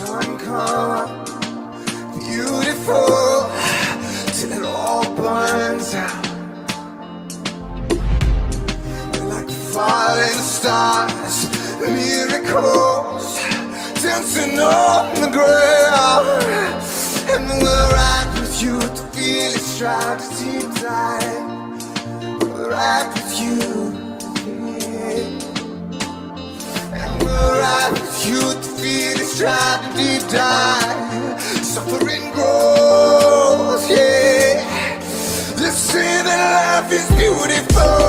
sun come up, beautiful, till it all burns out. We're like falling stars, miracles, dancing on the ground. And we'll ride with you to feel it strike deep dive. We'll ride with you, yeah. And we'll ride with you to feel it strike deep dive. Suffering grows, yeah. Let's say that life is beautiful.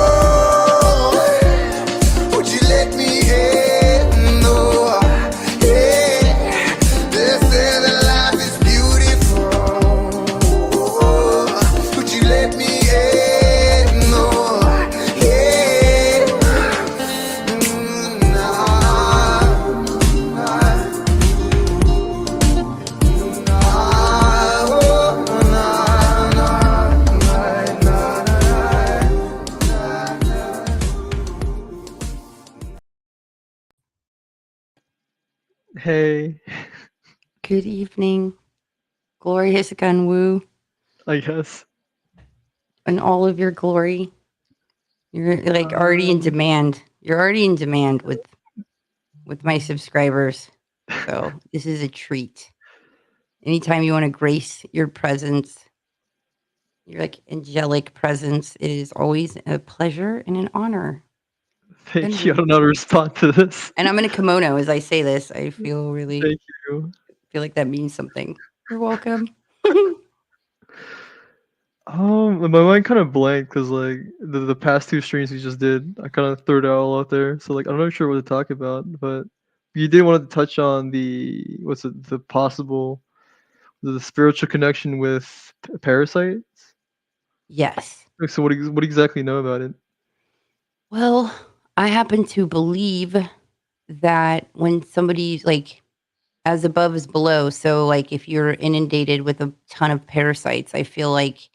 Would you let me in? No, yeah. Let's say that life is beautiful. Would you let me in? No, yeah. Hey, Good evening, glorious Gunwoo, I guess. and all of your glory. You're like already in demand. You're already in demand with my subscribers. So this is a treat. Anytime you want to grace your presence, your like angelic presence, it is always a pleasure and an honor. Thank you. I don't know how to respond to this. And I'm in a kimono as I say this. I feel really Thank you. feel like that means something. You're welcome. My mind kind of blanked because like the past two streams we just did, I kind of threw it all out there. So like I'm not sure what to talk about, but you did want to touch on the possible the spiritual connection with parasites. Yes. So what exactly know about it? Well, I happen to believe that when somebody's like as above is below, so like if you're inundated with a ton of parasites, I feel like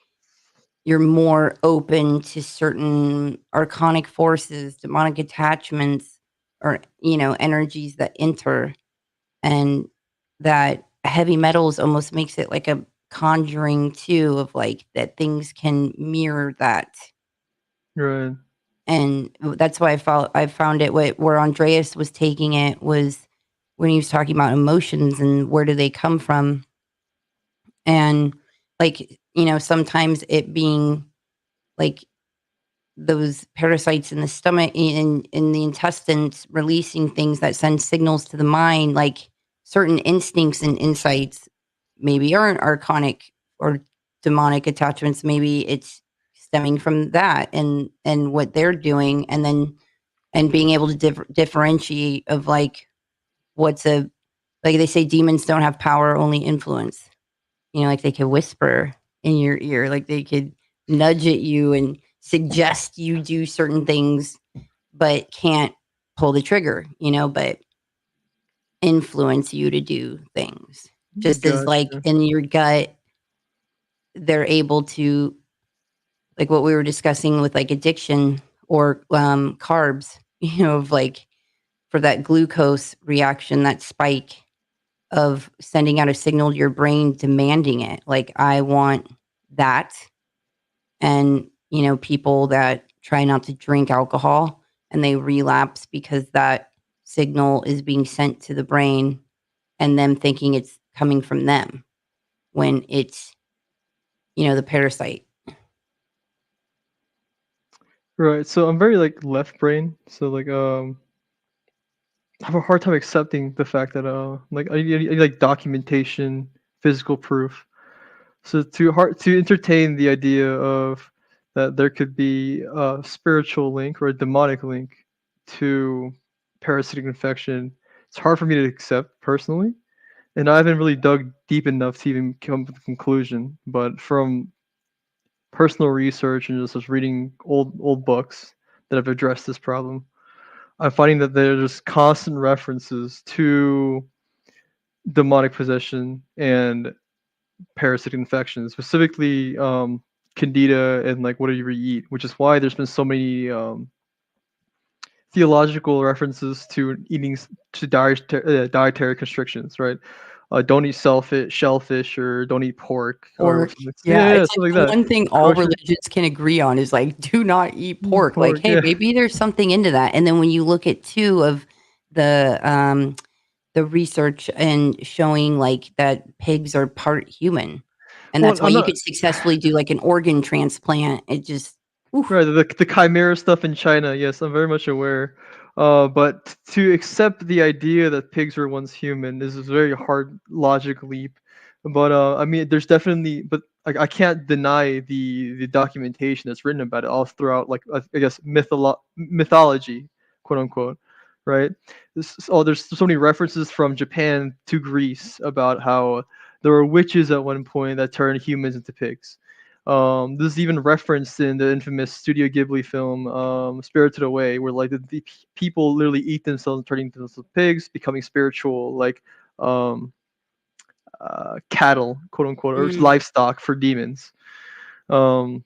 you're more open to certain archonic forces, demonic attachments, or energies that enter, and that heavy metals almost makes it like a conjuring too of like that things can mirror that. Right. And that's why I found it where Andreas was taking it was when he was talking about emotions and where do they come from, and like sometimes it being like those parasites in the stomach in the intestines releasing things that send signals to the mind, like certain instincts and insights maybe aren't archonic or demonic attachments, maybe it's stemming from that and what they're doing, and then and being able to differentiate of like what's a like they say demons don't have power, only influence. Like they could whisper in your ear, like they could nudge at you and suggest you do certain things, but can't pull the trigger, but influence you to do things. Just as like Gotcha. in your gut, they're able to, like what we were discussing with like addiction or carbs, of like for that glucose reaction, that spike of sending out a signal to your brain demanding it. Like, I want that. And, people that try not to drink alcohol and they relapse because that signal is being sent to the brain and them thinking it's coming from them when it's, the parasite. Right. So I'm very like left brain. So like I have a hard time accepting the fact that like I like documentation, physical proof. So to entertain the idea of that there could be a spiritual link or a demonic link to parasitic infection, it's hard for me to accept personally. And I haven't really dug deep enough to even come to the conclusion. But from personal research and just reading old books that have addressed this problem, I'm finding that there's constant references to demonic possession and parasitic infections, specifically candida and like whatever you eat, which is why there's been so many theological references to eating to dietary constrictions, right? don't eat shellfish, or don't eat pork, or Pork. something. Yeah, Yeah, it's like something like the that. one thing all Kosher religions can agree on is like, do not eat pork. Like, pork. hey, Yeah. maybe there's something into that. And then when you look at two of the research and showing like that pigs are part human, and Well, that's why I'm you not could successfully do like an organ transplant. It just, oof. right. The chimera stuff in China. Yes, I'm very much aware. But to accept the idea that pigs were once human is a very hard logic leap. But I mean, there's definitely, but I can't deny the documentation that's written about it all throughout, like I guess mythology, quote unquote, right? There's so many references from Japan to Greece about how there were witches at one point that turned humans into pigs. This is even referenced in the infamous Studio Ghibli film, Spirited Away, where like the people literally eat themselves, turning themselves into pigs, becoming spiritual, like um, cattle, quote unquote, or Mm. livestock for demons. Um,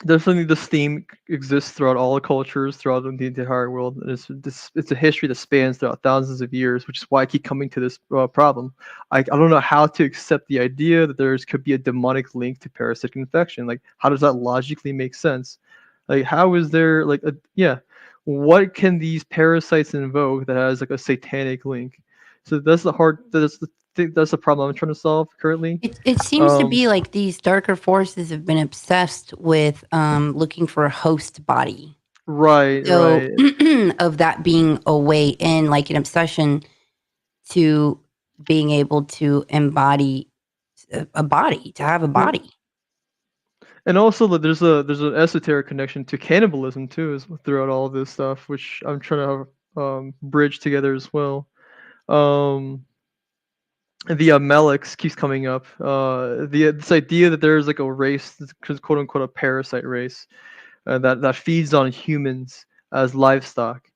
Definitely this theme exists throughout all the cultures, throughout the entire world. And it's a history that spans throughout thousands of years, which is why I keep coming to this problem. I don't know how to accept the idea that there could be a demonic link to parasitic infection. Like, how does that logically make sense? Like, how is there like yeah, what can these parasites invoke that has like a satanic link? So that's the problem I'm trying to solve currently. It seems to Um, be like these darker forces have been obsessed with looking for a host body. right, So right. of that being a way in, like an obsession to being able to embody a body, to have a Well, body. and also that there's an esoteric connection to cannibalism too, is throughout all of this stuff, which I'm trying to bridge together as well. Um, the Meleks keeps coming up. This idea that there's like a race, quote unquote, a parasite race that feeds on humans as livestock.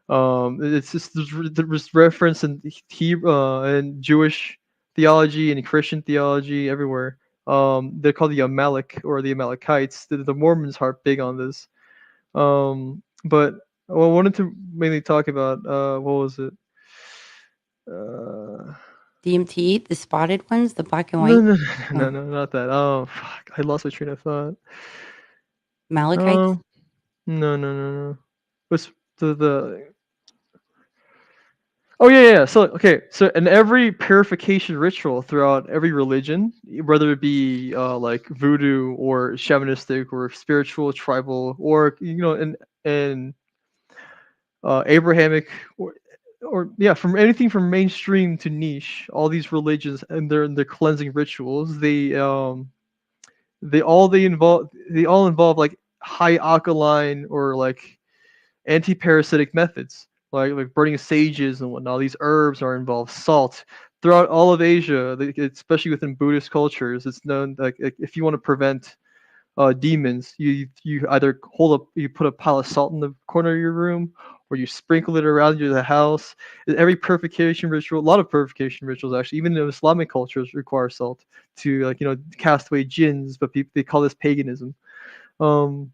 It's just there's reference in in Jewish theology and Christian theology everywhere. They're called the Amalek or the Amalekites. The Mormons are big on this. But I wanted to mainly talk about what was it? Uh, DMT, the spotted ones, the black and no, white. no, no, Oh, no, not that. Oh, fuck! I lost my train of thought. Malachites. Um, no, no, no, no. What's the Oh yeah, yeah. So okay, so in every purification ritual throughout every religion, whether it be like voodoo or shamanistic or spiritual, tribal, or in Abrahamic, or yeah, from anything from mainstream to niche, all these religions and their cleansing rituals, they all involve like high alkaline or like anti-parasitic methods, like burning sages and whatnot. These herbs are involved. Salt throughout all of Asia, especially within Buddhist cultures, it's known like if you want to prevent demons, you either you put a pile of salt in the corner of your room, or you sprinkle it around the house. Every purification ritual, a lot of purification rituals actually, even in Islamic cultures, require salt to like cast away jinns, but they call this paganism. Um,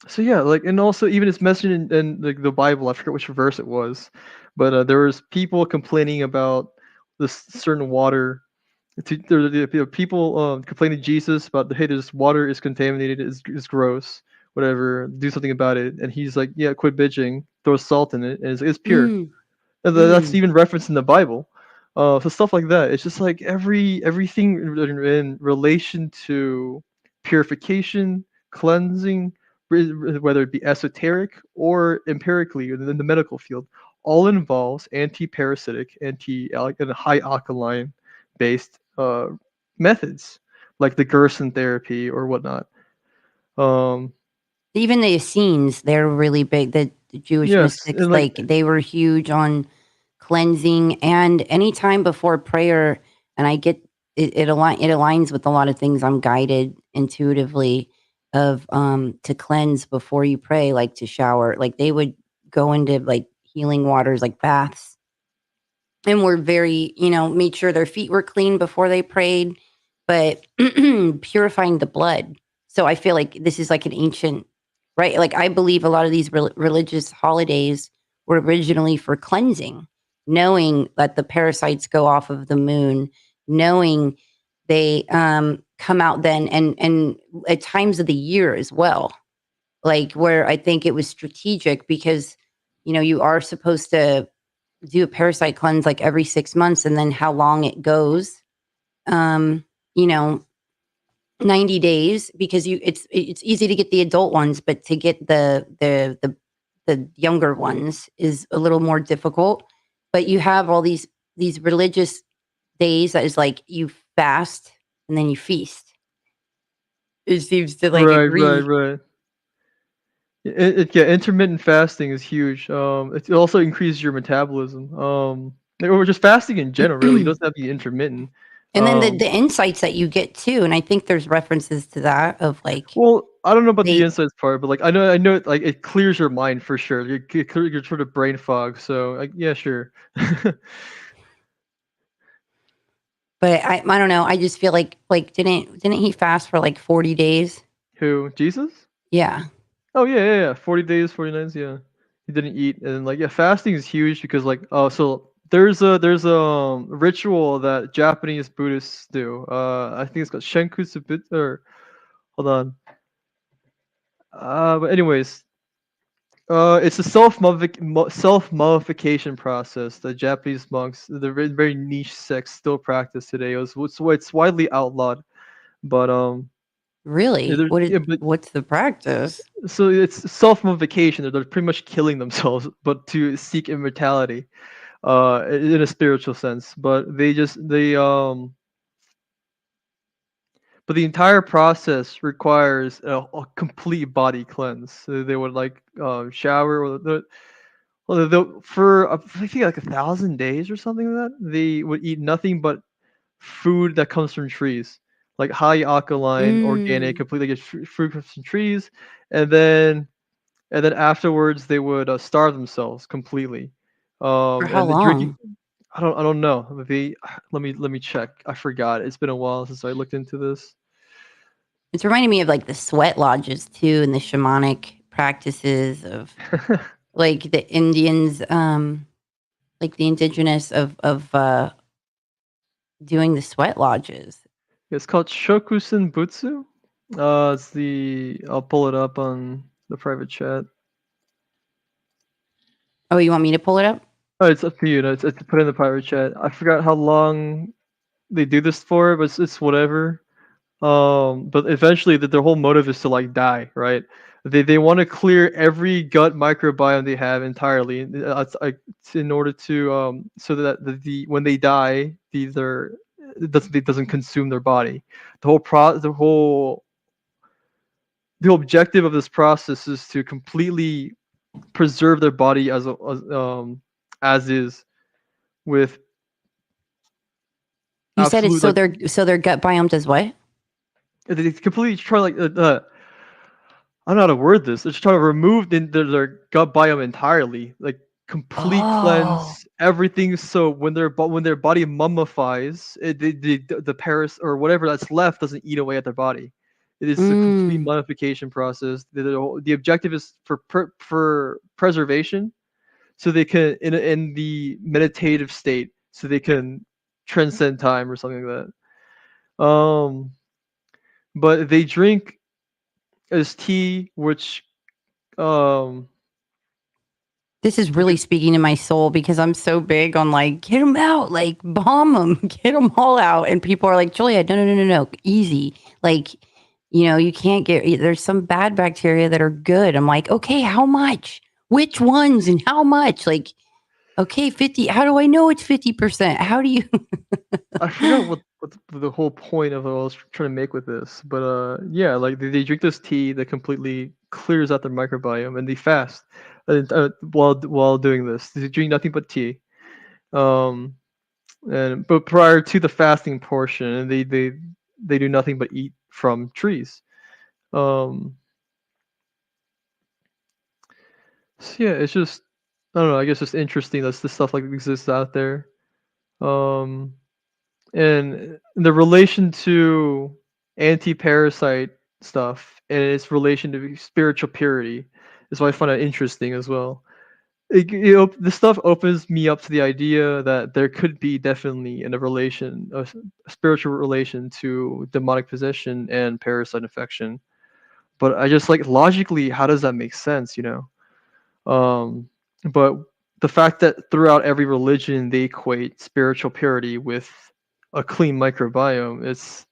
so yeah, like, and also even it's mentioned in like the Bible. I forget which verse it was, but there was people complaining about this certain water. There people complaining to Jesus about hey, this water is contaminated, is gross, whatever. Do something about it. And he's like, yeah, quit bitching. Throw salt in it, and it's pure. Mm, And that's mm. even referenced in the Bible. So stuff like that. It's just like everything in relation to purification, cleansing, whether it be esoteric or empirically in the medical field, all involves anti-parasitic, and high alkaline based methods like the Gerson therapy or whatnot. Um, Even the Essenes, they're really big. The Jewish yes, mystics, and like like they were huge on cleansing, and anytime before prayer, and I get it aligns with a lot of things I'm guided intuitively of to cleanse before you pray, like to shower. Like they would go into like healing waters, like baths, and were very, made sure their feet were clean before they prayed, but purifying the blood. So I feel like this is like an ancient, right? Like I believe a lot of these religious holidays were originally for cleansing. knowing that the parasites go off of the moon, knowing they come out then and at times of the year as well. Like where I think it was strategic because you are supposed to do a parasite cleanse like every 6 months, and then how long it goes. Um, you know, 90 days because it's easy to get the adult ones, but to get the younger ones is a little more difficult. But you have all these religious days that is like you fast and then you feast. It seems to like Right, right, agree. right. Yeah, intermittent fasting is huge. It also increases your metabolism. Or just fasting in general, really. It doesn't have to be intermittent. And then the Um, the insights that you get too, and I think there's references to that of like well, I don't know about the they insights part, but like I know, like it clears your mind for sure. You clear your sort of brain fog. So, like, yeah, sure. but I don't know, I just feel like didn't he fast for like 40 days? Who? Jesus? Yeah. Oh yeah, yeah, yeah. 40 days, 49s. Yeah, he didn't eat, and like yeah, fasting is huge because like so there's a ritual that Japanese Buddhists do. I think it's called Shenkusubut or hold on. But anyways, it's a self mummification process that Japanese monks, the very niche sects, still practice today. It's widely outlawed, but yeah, Really? yeah, but What's the practice? so it's self mummification. They're pretty much killing themselves, but to seek immortality, in a spiritual sense. But the entire process requires a complete body cleanse. So they would like shower or for I think like 1,000 days or something like that. They would eat nothing but food that comes from trees, like high alkaline, organic, Mm, completely get fruit from trees, and then afterwards they would starve themselves completely. for how And the drinking, long? I don't know. They let me check. I forgot. It's been a while since I looked into this. It's reminding me of like the sweat lodges too and the shamanic practices of like the Indians, like the indigenous of doing the sweat lodges. It's called Shokusen Butsu. It's the I'll pull it up on the private chat. Oh, you want me to pull it up? Oh, it's up to you. No, it's put in the private chat. I forgot how long they do this for, but it's whatever. But eventually, their whole motive is to like die, right? They want to clear every gut microbiome they have entirely. It's like it's in order to so that the when they die, it doesn't consume their body. The objective of this process is to completely preserve their body as is with You said it's absolute like so their gut biome does what? they completely try like I don't know how to word this. They're just trying to remove their gut biome entirely, like complete Oh. cleanse everything. So when their body mummifies, the Paris or whatever that's left doesn't eat away at their body. It is a complete Mm. mummification process. The objective is for preservation, so they can in the meditative state, so they can transcend time or something like that. But they drink as tea, which um This is which really speaking to my soul because I'm so big on like, get them out, like bomb them, get them all out. And people are like, Julia, no, no, no, no, no, easy. Like, you can't there's some bad bacteria that are good. I'm like, okay, how much? Which ones and how much? Like, okay, 50. How do I know it's 50%? How do you? I forgot what the whole point of what I was trying to make with this, but yeah, like they drink this tea that completely clears out their microbiome, and they fast while doing this. They drink nothing but tea. Um, and but prior to the fasting portion, and they do nothing but eat from trees. Um, so yeah, it's just I don't know. I guess it's interesting that this stuff like exists out there. Um, and the relation to anti-parasite stuff and its relation to spiritual purity is what I find it interesting as well. this stuff opens me up to the idea that there could be definitely in a relation, a spiritual relation to demonic possession and parasite infection. But I just like logically, how does that make sense? But the fact that throughout every religion they equate spiritual purity with a clean microbiome, it's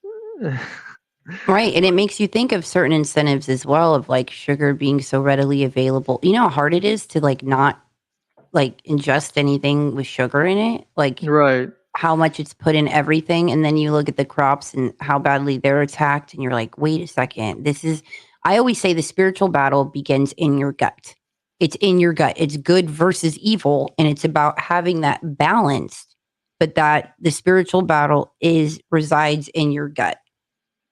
Right. And it makes you think of certain incentives as well of like sugar being so readily available. You know how hard it is to like not like ingest anything with sugar in it? Like right. how much it's put in everything. And then you look at the crops and how badly they're attacked. And you're like, wait a second. I always say the spiritual battle begins in your gut. It's in your gut. It's good versus evil. And it's about having that balanced, but that the spiritual battle resides in your gut.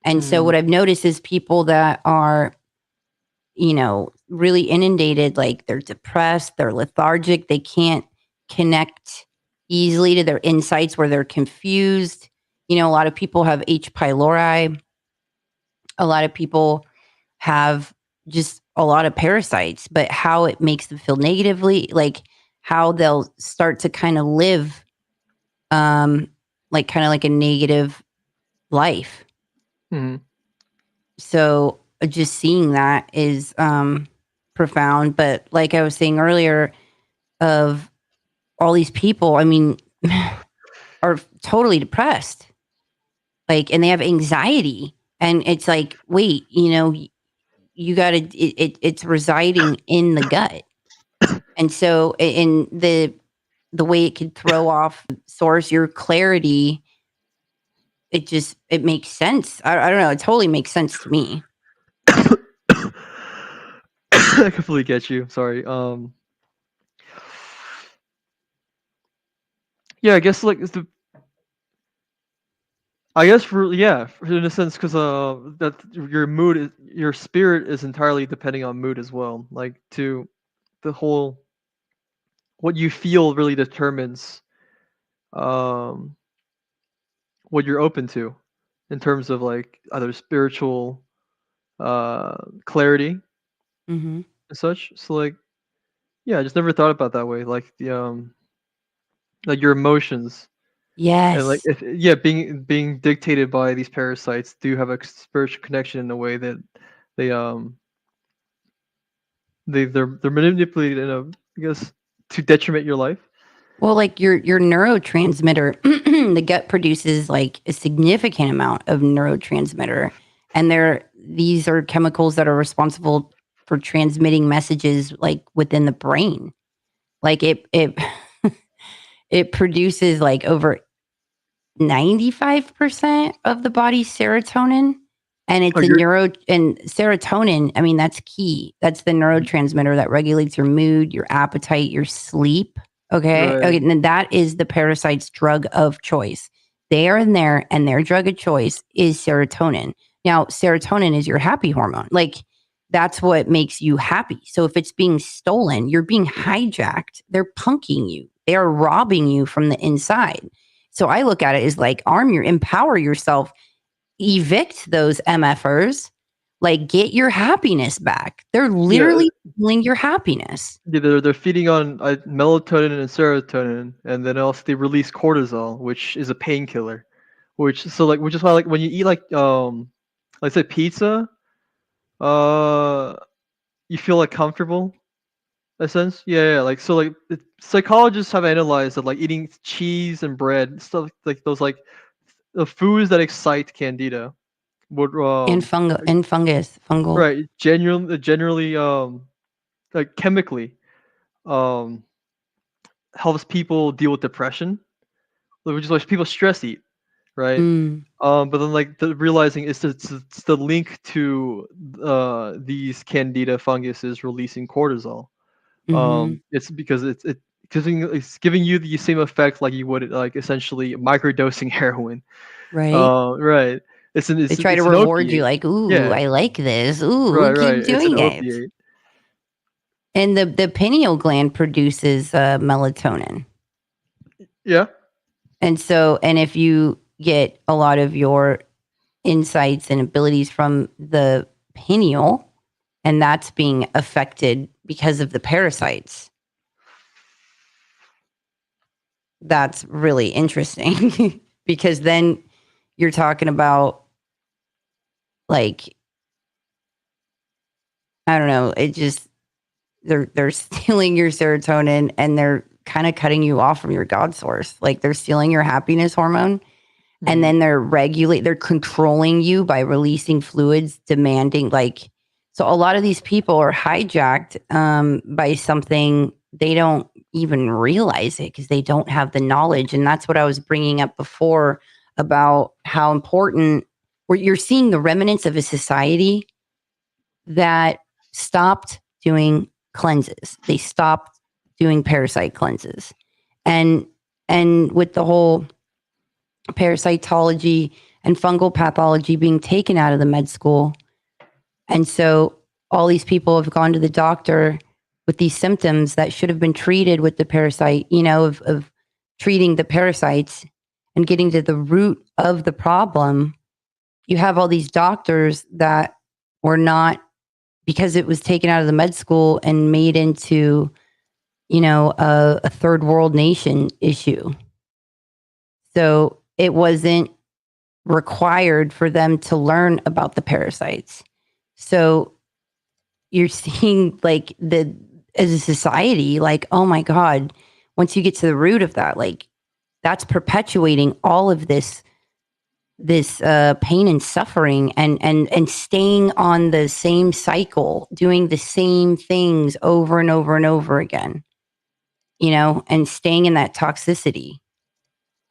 And so Mm, what I've noticed is people that are, really inundated, like they're depressed, they're lethargic, they can't connect easily to their insights where they're confused. A lot of people have H. pylori. A lot of people have just a lot of parasites, but how it makes them feel negatively, like how they'll start to kind of live, like kind of like a negative life. mhm. So just seeing that is profound. But like I was saying earlier, of all these people, I mean, are totally depressed, like, and they have anxiety, and it's like, wait, you got to, it's residing in the gut, and so in the way it could throw off source your clarity, it makes sense. I don't know, it totally makes sense to me. I completely get you. Sorry. Yeah, I guess like I guess in a sense, because that your spirit is entirely depending on mood as well. Like to the whole what you feel really determines um what you're open to in terms of like either spiritual clarity Hmm. and such. So like yeah, I just never thought about that way. Like the like your emotions and like Yes. if yeah being dictated by these parasites do have a spiritual connection in a way that they they're manipulated in a I guess to detriment your life. Well, like your neurotransmitter, the gut produces like a significant amount of neurotransmitter, and these are chemicals that are responsible for transmitting messages like within the brain. Like it it produces like over 95% of the body's serotonin. And Oh, it's you're and serotonin, I mean, that's key. That's the neurotransmitter that regulates your mood, your appetite, your sleep. Okay. right. Okay. And then that is the parasite's drug of choice. They are in there, and their drug of choice is serotonin. Now, serotonin is your happy hormone. Like, that's what makes you happy. So if it's being stolen, you're being hijacked. They're punking you. They are robbing you from the inside. So I look at it as like empower yourself, evict those MFers, like get your happiness back. They're Yeah, literally stealing your happiness. yeah, they're feeding on melatonin and serotonin, and then also they release cortisol, which is a painkiller. Which is why like when you eat like let's say pizza, uh, you feel like comfortable. In a sense, yeah. Like so, like psychologists have analyzed that like eating cheese and bread, stuff like those, like the foods that excite candida would Fungal. right generally like chemically um helps people deal with depression, which is why people stress eat, right? Mm, But then like realizing it's the link to these candida funguses releasing cortisol. mm-hmm. It's because it's giving you the same effect like you would like essentially microdosing heroin. Right. Right. They try to It's an reward you opiate. like, ooh, Yeah. I like this. Ooh, Right. keep It's an doing it. opiate. And the pineal gland produces melatonin. Yeah. And if you get a lot of your insights and abilities from the pineal, and that's being affected because of the parasites. that's really interesting because then you're talking about like I don't know, it just they're stealing your serotonin and they're kind of cutting you off from your God source. Like they're stealing your happiness hormone and then they're controlling you by releasing fluids, demanding like so a lot of these people are hijacked by something they don't even realize it because they don't have the knowledge. And that's what I was bringing up before about how important where you're seeing the remnants of a society that stopped doing cleanses. They stopped doing parasite cleanses. And with the whole parasitology and fungal pathology being taken out of the med school. And so all these people have gone to the doctor with these symptoms that should have been treated with the parasite, of treating the parasites and getting to the root of the problem. You have all these doctors that were not because it was taken out of the med school and made into, a third world nation issue. So it wasn't required for them to learn about the parasites. So you're seeing like as a society, like, oh my God, once you get to the root of that, like that's perpetuating all of this pain and suffering and staying on the same cycle, doing the same things over and over and over again, and staying in that toxicity.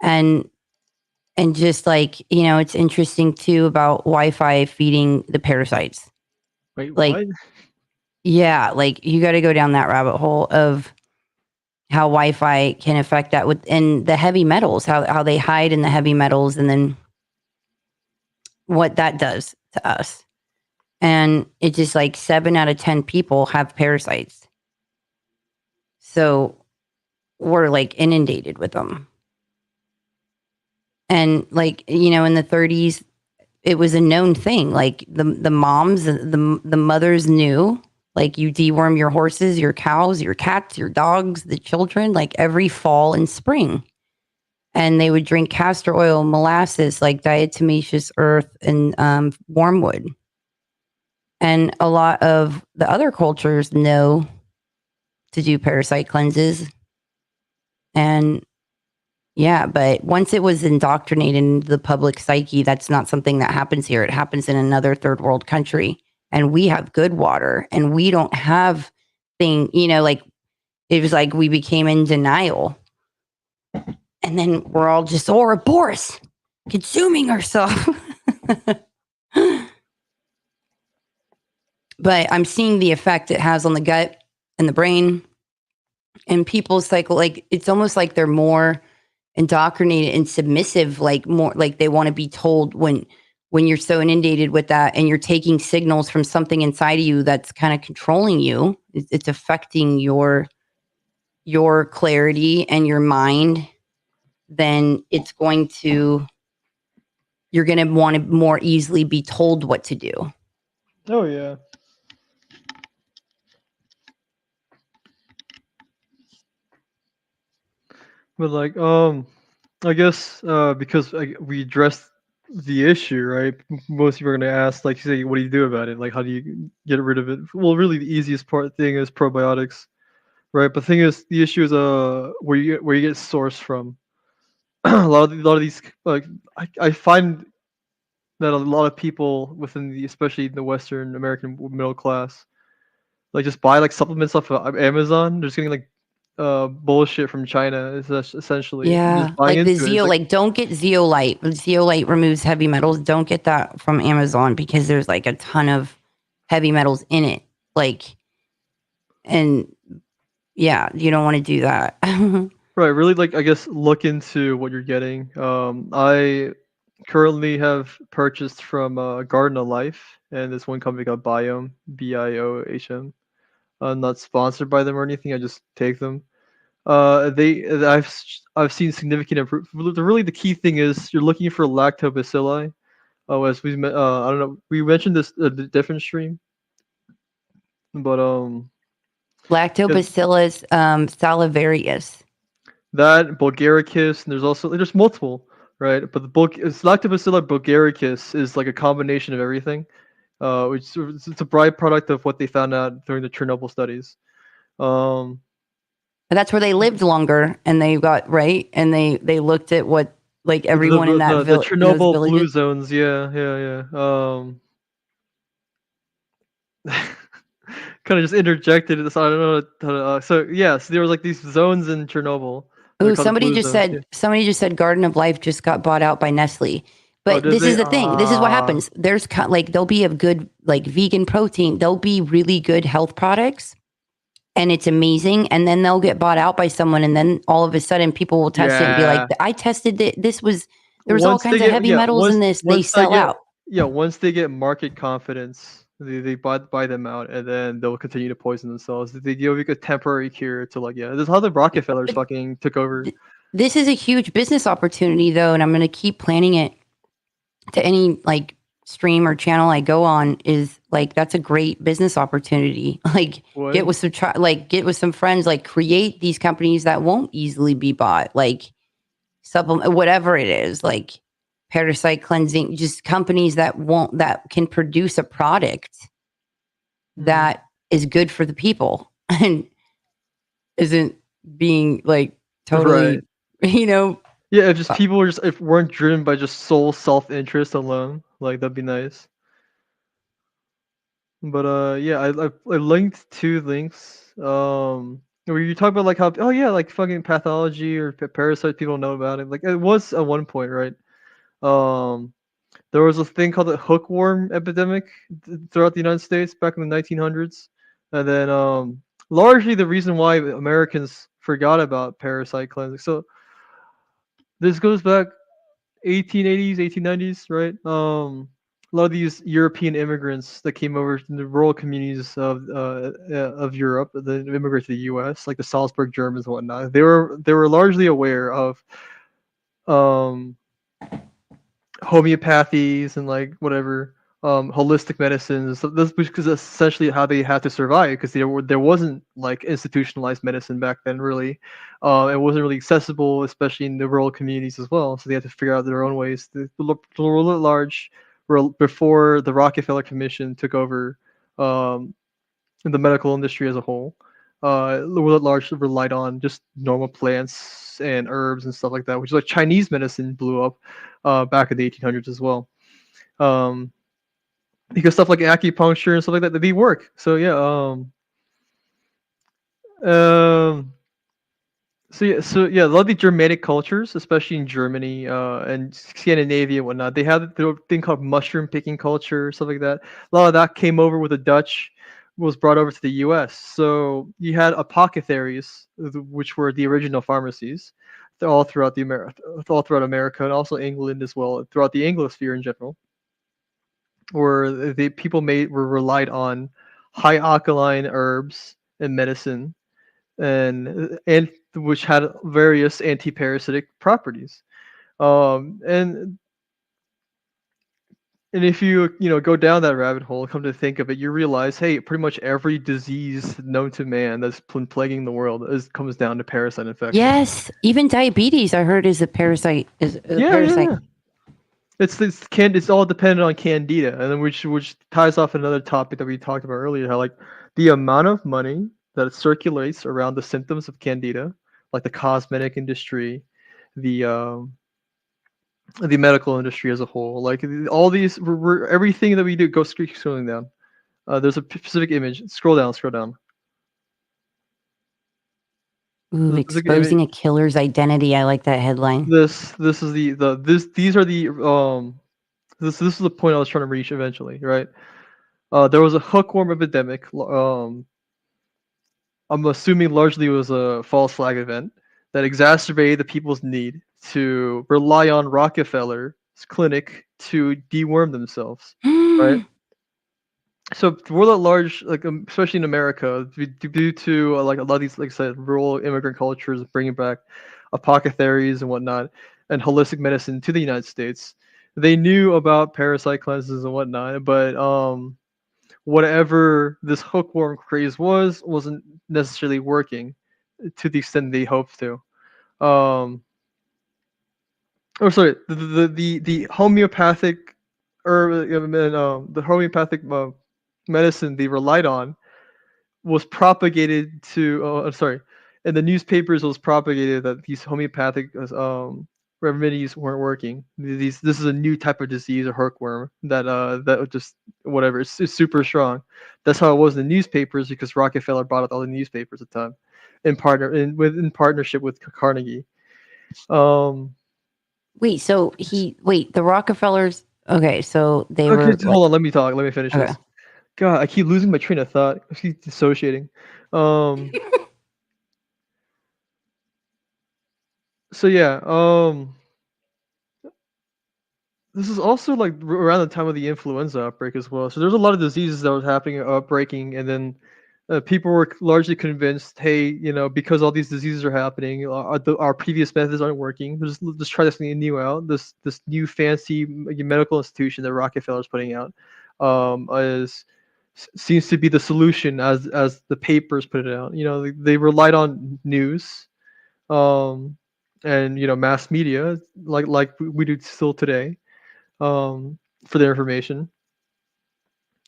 And just like, it's interesting too about Wi-Fi feeding the parasites. Wait, Like, what? yeah, like you got to go down that rabbit hole of how Wi-Fi can affect that and the heavy metals, how they hide in the heavy metals and then what that does to us. And it's just like 7 out of 10 people have parasites. So we're like inundated with them. And like, in the 30s, it was a known thing. Like the moms, the mothers knew, like you deworm your horses, your cows, your cats, your dogs, the children, like every fall and spring. And they would drink castor oil, molasses, like diatomaceous earth and wormwood. And a lot of the other cultures know to do parasite cleanses. And yeah, but once it was indoctrinated into the public psyche, that's not something that happens here. It happens in another third world country. And we have good water and we don't have like it was like we became in denial. And then we're all just Ouroboros, consuming ourselves. But I'm seeing the effect it has on the gut and the brain and people's cycle. Like it's almost like they're more indoctrinated and submissive, like more like they want to be told when you're so inundated with that and you're taking signals from something inside of you that's kind of controlling you. It's affecting your clarity and your mind. Then it's going to you're going to want to more easily be told what to do. Oh yeah. But like, I guess because we addressed the issue, right? Most people are gonna ask, like, say, what do you do about it? Like, how do you get rid of it? Well, really, the easiest thing is probiotics, right? But the thing is, the issue is where you get source from. A lot of these, like, I find that a lot of people within especially the Western American middle class, like, just buy like supplements off of Amazon. They're just getting like bullshit from China, essentially. And Yeah, just buying like the into it. It's like, Like don't get zeolite. Zeolite removes heavy metals. Don't get that from Amazon because there's like a ton of heavy metals in it. Like, and yeah, you don't want to do that. right, really, like, I guess look into what you're getting. I currently have purchased from Garden of Life and this one company called Biome, Biohm. I'm not sponsored by them or anything. I just take them. I've seen significant improvement. Really, the key thing is you're looking for lactobacilli. Oh, as I don't know, we mentioned this the different stream, but yeah, Lactobacillus salivarius. That Bulgaricus, and there's multiple, right? But Lactobacillus bulgaricus is like a combination of everything. Which it's a byproduct of what they found out during the Chernobyl studies. Um, But that's where they lived longer, and they got right, and they looked at what like everyone in that the in those Chernobyl blue villages. zones, yeah. Kind of just interjected it, so I don't know how to, so yes, there was like these zones in Chernobyl. They're Ooh, called the blue zones. Yeah. somebody just said Garden of Life just got bought out by Nestle. Oh, But did this is they? the thing. This is what happens. Like there'll be a good like vegan protein. There'll be really good health products, and it's amazing. And then they'll get bought out by someone, and then all of a sudden people will test it and be like, Yeah. "I tested it. This was there was all Once they kinds of get heavy yeah, metals in this." They once they sell get out. once they get market confidence, they buy them out, and then they'll continue to poison themselves. They give like a temporary cure to like yeah. This is how the Rockefellers But fucking took over. this is a huge business opportunity, though, and I'm going to keep planning it to any like stream or channel I go on. Is like that's a great business opportunity. Like What? get with some friends, like create these companies that won't easily be bought, like supplement whatever it is, like parasite cleansing, just companies that can produce a product Mhm. that is good for the people and isn't being like Right. totally, you know, Yeah, if just people were just if weren't driven by just sole self interest alone, like that'd be nice. But yeah, I linked two links. Where you talk about like how oh yeah, like fucking pathology or parasite people know about it. Like it was at one point, right? Um, there was a thing called the hookworm epidemic throughout the United States back in the 1900s, and then largely the reason why Americans forgot about parasite cleansing. So this goes back 1880s, 1890s, right? A lot of these European immigrants that came over to the rural communities of Europe, that immigrated to the U.S., like the Salzburg Germans and whatnot. They were largely aware of um, homeopathies and like whatever holistic medicines. So this because essentially how they had to survive because there wasn't like institutionalized medicine back then really. It wasn't really accessible, especially in the rural communities as well. So they had to figure out their own ways to rule at large. Before the Rockefeller Commission took over the medical industry as a whole, the world at large relied on just normal plants and herbs and stuff like that, which is like Chinese medicine blew up back in the 1800s as well. Um, because stuff like acupuncture and stuff like that, they work. So yeah, um, so yeah, a lot of the Germanic cultures, especially in Germany and Scandinavia and whatnot, they have the thing called mushroom picking culture, stuff like that. A lot of that came over with the Dutch, was brought over to the U.S. So you had apothecaries, which were the original pharmacies, all throughout America and also England as well, throughout the Anglosphere in general, where the people were relied on high alkaline herbs and medicine and which had various anti-parasitic properties. And if you go down that rabbit hole, come to think of it, you realize, hey, pretty much every disease known to man that's been plaguing the world comes down to parasite infection. yes, even diabetes I heard is a parasite. Is a Yeah, yeah, parasite. yeah. It's all dependent on candida, and then which ties off another topic that we talked about earlier, how like the amount of money that circulates around the symptoms of candida, like the cosmetic industry, the medical industry as a whole, like all these, everything that we do. Go scrolling down. There's a specific image. Scroll down. Scroll down. Ooh, There's a specific image. exposing a killer's identity. I like that headline. This is these are the this is the point I was trying to reach eventually, right? There was a hookworm epidemic. I'm assuming largely it was a false flag event that exacerbated the people's need to rely on Rockefeller's clinic to deworm themselves, right? So the world at large, like especially in America, due to like a lot of these, like I said, rural immigrant cultures bringing back apothecaries and whatnot, and holistic medicine to the United States, they knew about parasite cleanses and whatnot, but whatever this hookworm craze wasn't necessarily working to the extent they hoped to. Um, oh, sorry, the homeopathic, the homeopathic medicine they relied on was propagated to. Oh, I'm sorry, in the newspapers it was propagated that these homeopathic remedies weren't working. This is a new type of disease, a hookworm that would just whatever. It's super strong. That's how it was in the newspapers because Rockefeller bought out all the newspapers at the time, in partnership with Carnegie. Um, Wait, the Rockefellers. Okay, so they okay, were like, hold on. Let me talk. Let me finish okay. this. God, I keep losing my train of thought. I keep dissociating. Um, so yeah. This is also like around the time of the influenza outbreak as well. So there's a lot of diseases that was happening, outbreaking, and then people were largely convinced, hey, because all these diseases are happening, our previous methods aren't working. Just try this thing new out. This new fancy medical institution that Rockefeller's putting out is seems to be the solution as the papers put it out. They relied on news and mass media like we do still today for their information.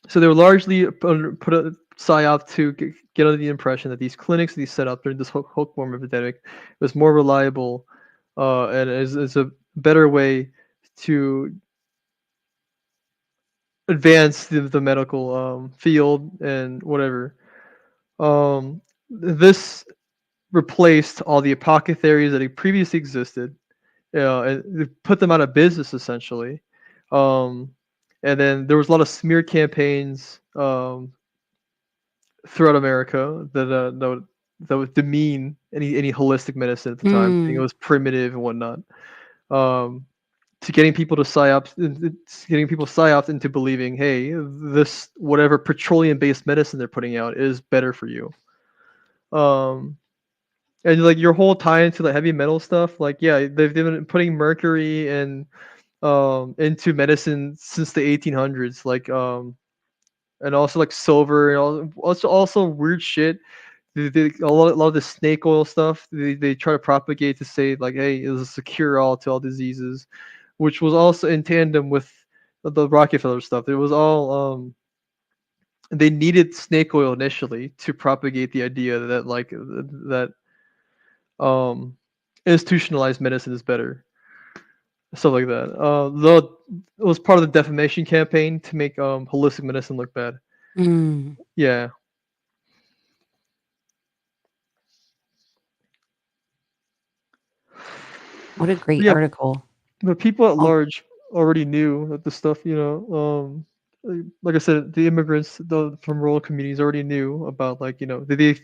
So they were largely put a psyop to get under the impression that these clinics they set up during this hookworm epidemic was more reliable and is a better way to advance the medical field and whatever. This replaced all the apothecaries that had previously existed. And it put them out of business essentially. Um, and then there was a lot of smear campaigns throughout America that would demean any holistic medicine at the time, saying it Mm, was primitive and whatnot. Um, to getting people to psyops, getting people psyops into believing, hey, this whatever petroleum-based medicine they're putting out is better for you. Um, and like your whole tie into the heavy metal stuff, like yeah, they've been putting mercury and into medicine since the 1800s, like and also like silver and also weird shit. A lot of the snake oil stuff they try to propagate to say like, hey, it's a cure all to all diseases, which was also in tandem with the Rockefeller stuff. It was all they needed snake oil initially to propagate the idea that like that um institutionalized medicine is better, stuff like that. Though it was part of the defamation campaign to make holistic medicine look bad. mm. Yeah. What a great Yeah, article. but people at Oh, large already knew that the stuff, like I said, the immigrants from rural communities already knew about like, the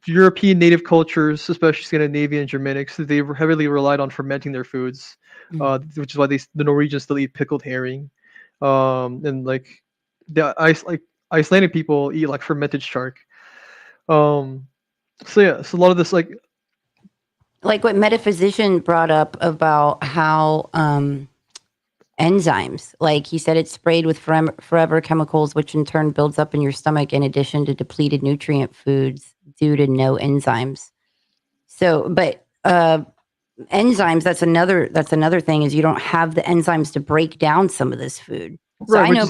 European native cultures, especially Scandinavian and Germanics, they heavily relied on fermenting their foods, mm. which is why the Norwegians still eat pickled herring, and like like Icelandic people eat like fermented shark. Um, so yeah, so a lot of this like Like what metaphysician brought up about how enzymes, like he said, it's sprayed with forever chemicals, which in turn builds up in your stomach in addition to depleted nutrient foods due to no enzymes. So, but enzymes, that's another thing is you don't have the enzymes to break down some of this food. So right, I know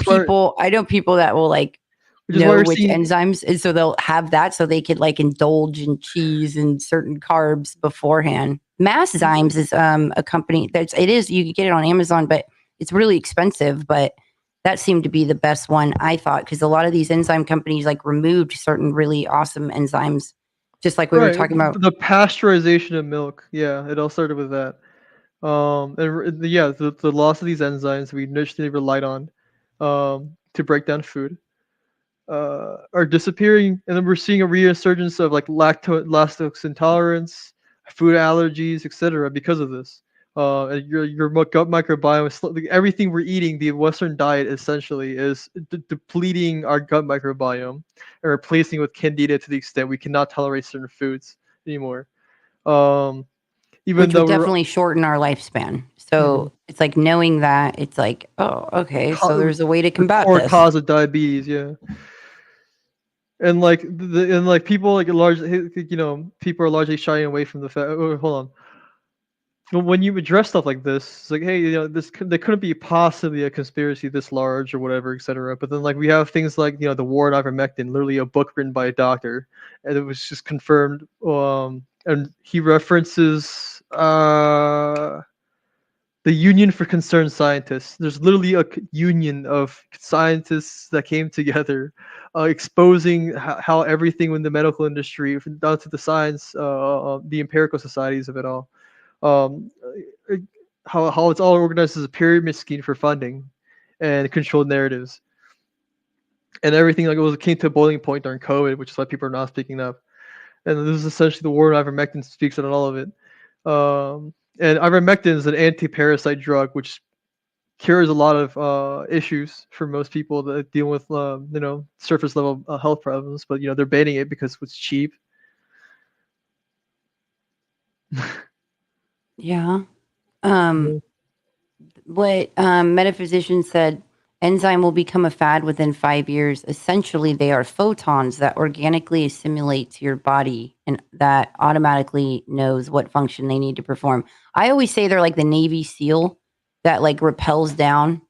people that will like which is why know we're which seeing enzymes, and so they'll have that so they could like indulge in cheese and certain carbs beforehand. Masszymes is a company that's it is you can get it on Amazon, but it's really expensive. But that seemed to be the best one I thought because a lot of these enzyme companies like removed certain really awesome enzymes, just like we were right talking about. the pasteurization of milk. Yeah, it all started with that. Yeah, the loss of these enzymes we initially relied on to break down food are disappearing, and then we're seeing a resurgence of like lactose intolerance, food allergies, etc. because of this. And your gut microbiome is everything we're eating. The Western diet essentially is depleting our gut microbiome and replacing it with candida to the extent we cannot tolerate certain foods anymore. Um, even Which though would we're definitely shorten our lifespan. mhm, So it's like knowing that it's like, oh, okay, so co- there's a way to the combat core this. cause of diabetes, yeah. And like people like large, people are largely shying away from the fact. Oh, hold on. Well, when you address stuff like this, it's like, hey, there couldn't be possibly a conspiracy this large or whatever, etc. But then, like, we have things like, the war on ivermectin, literally a book written by a doctor, and it was just confirmed. And he references the Union for Concerned Scientists. There's literally a union of scientists that came together, exposing how everything in the medical industry, down to the science, the empirical societies of it all, um, uh, how it's all organized as a pyramid scheme for funding and controlled narratives, and everything like it was came to a boiling point during COVID, which is why people are not speaking up. And this is essentially the war on ivermectin speaks on all of it. And ivermectin is an anti-parasite drug, which cures a lot of issues for most people that deal with surface level health problems. But they're banning it because it's cheap. Yeah. Um, what metaphysicians said, enzyme will become a fad within 5 years. Essentially, they are photons that organically assimilate to your body and that automatically knows what function they need to perform. I always say they're like the Navy SEAL that like repels down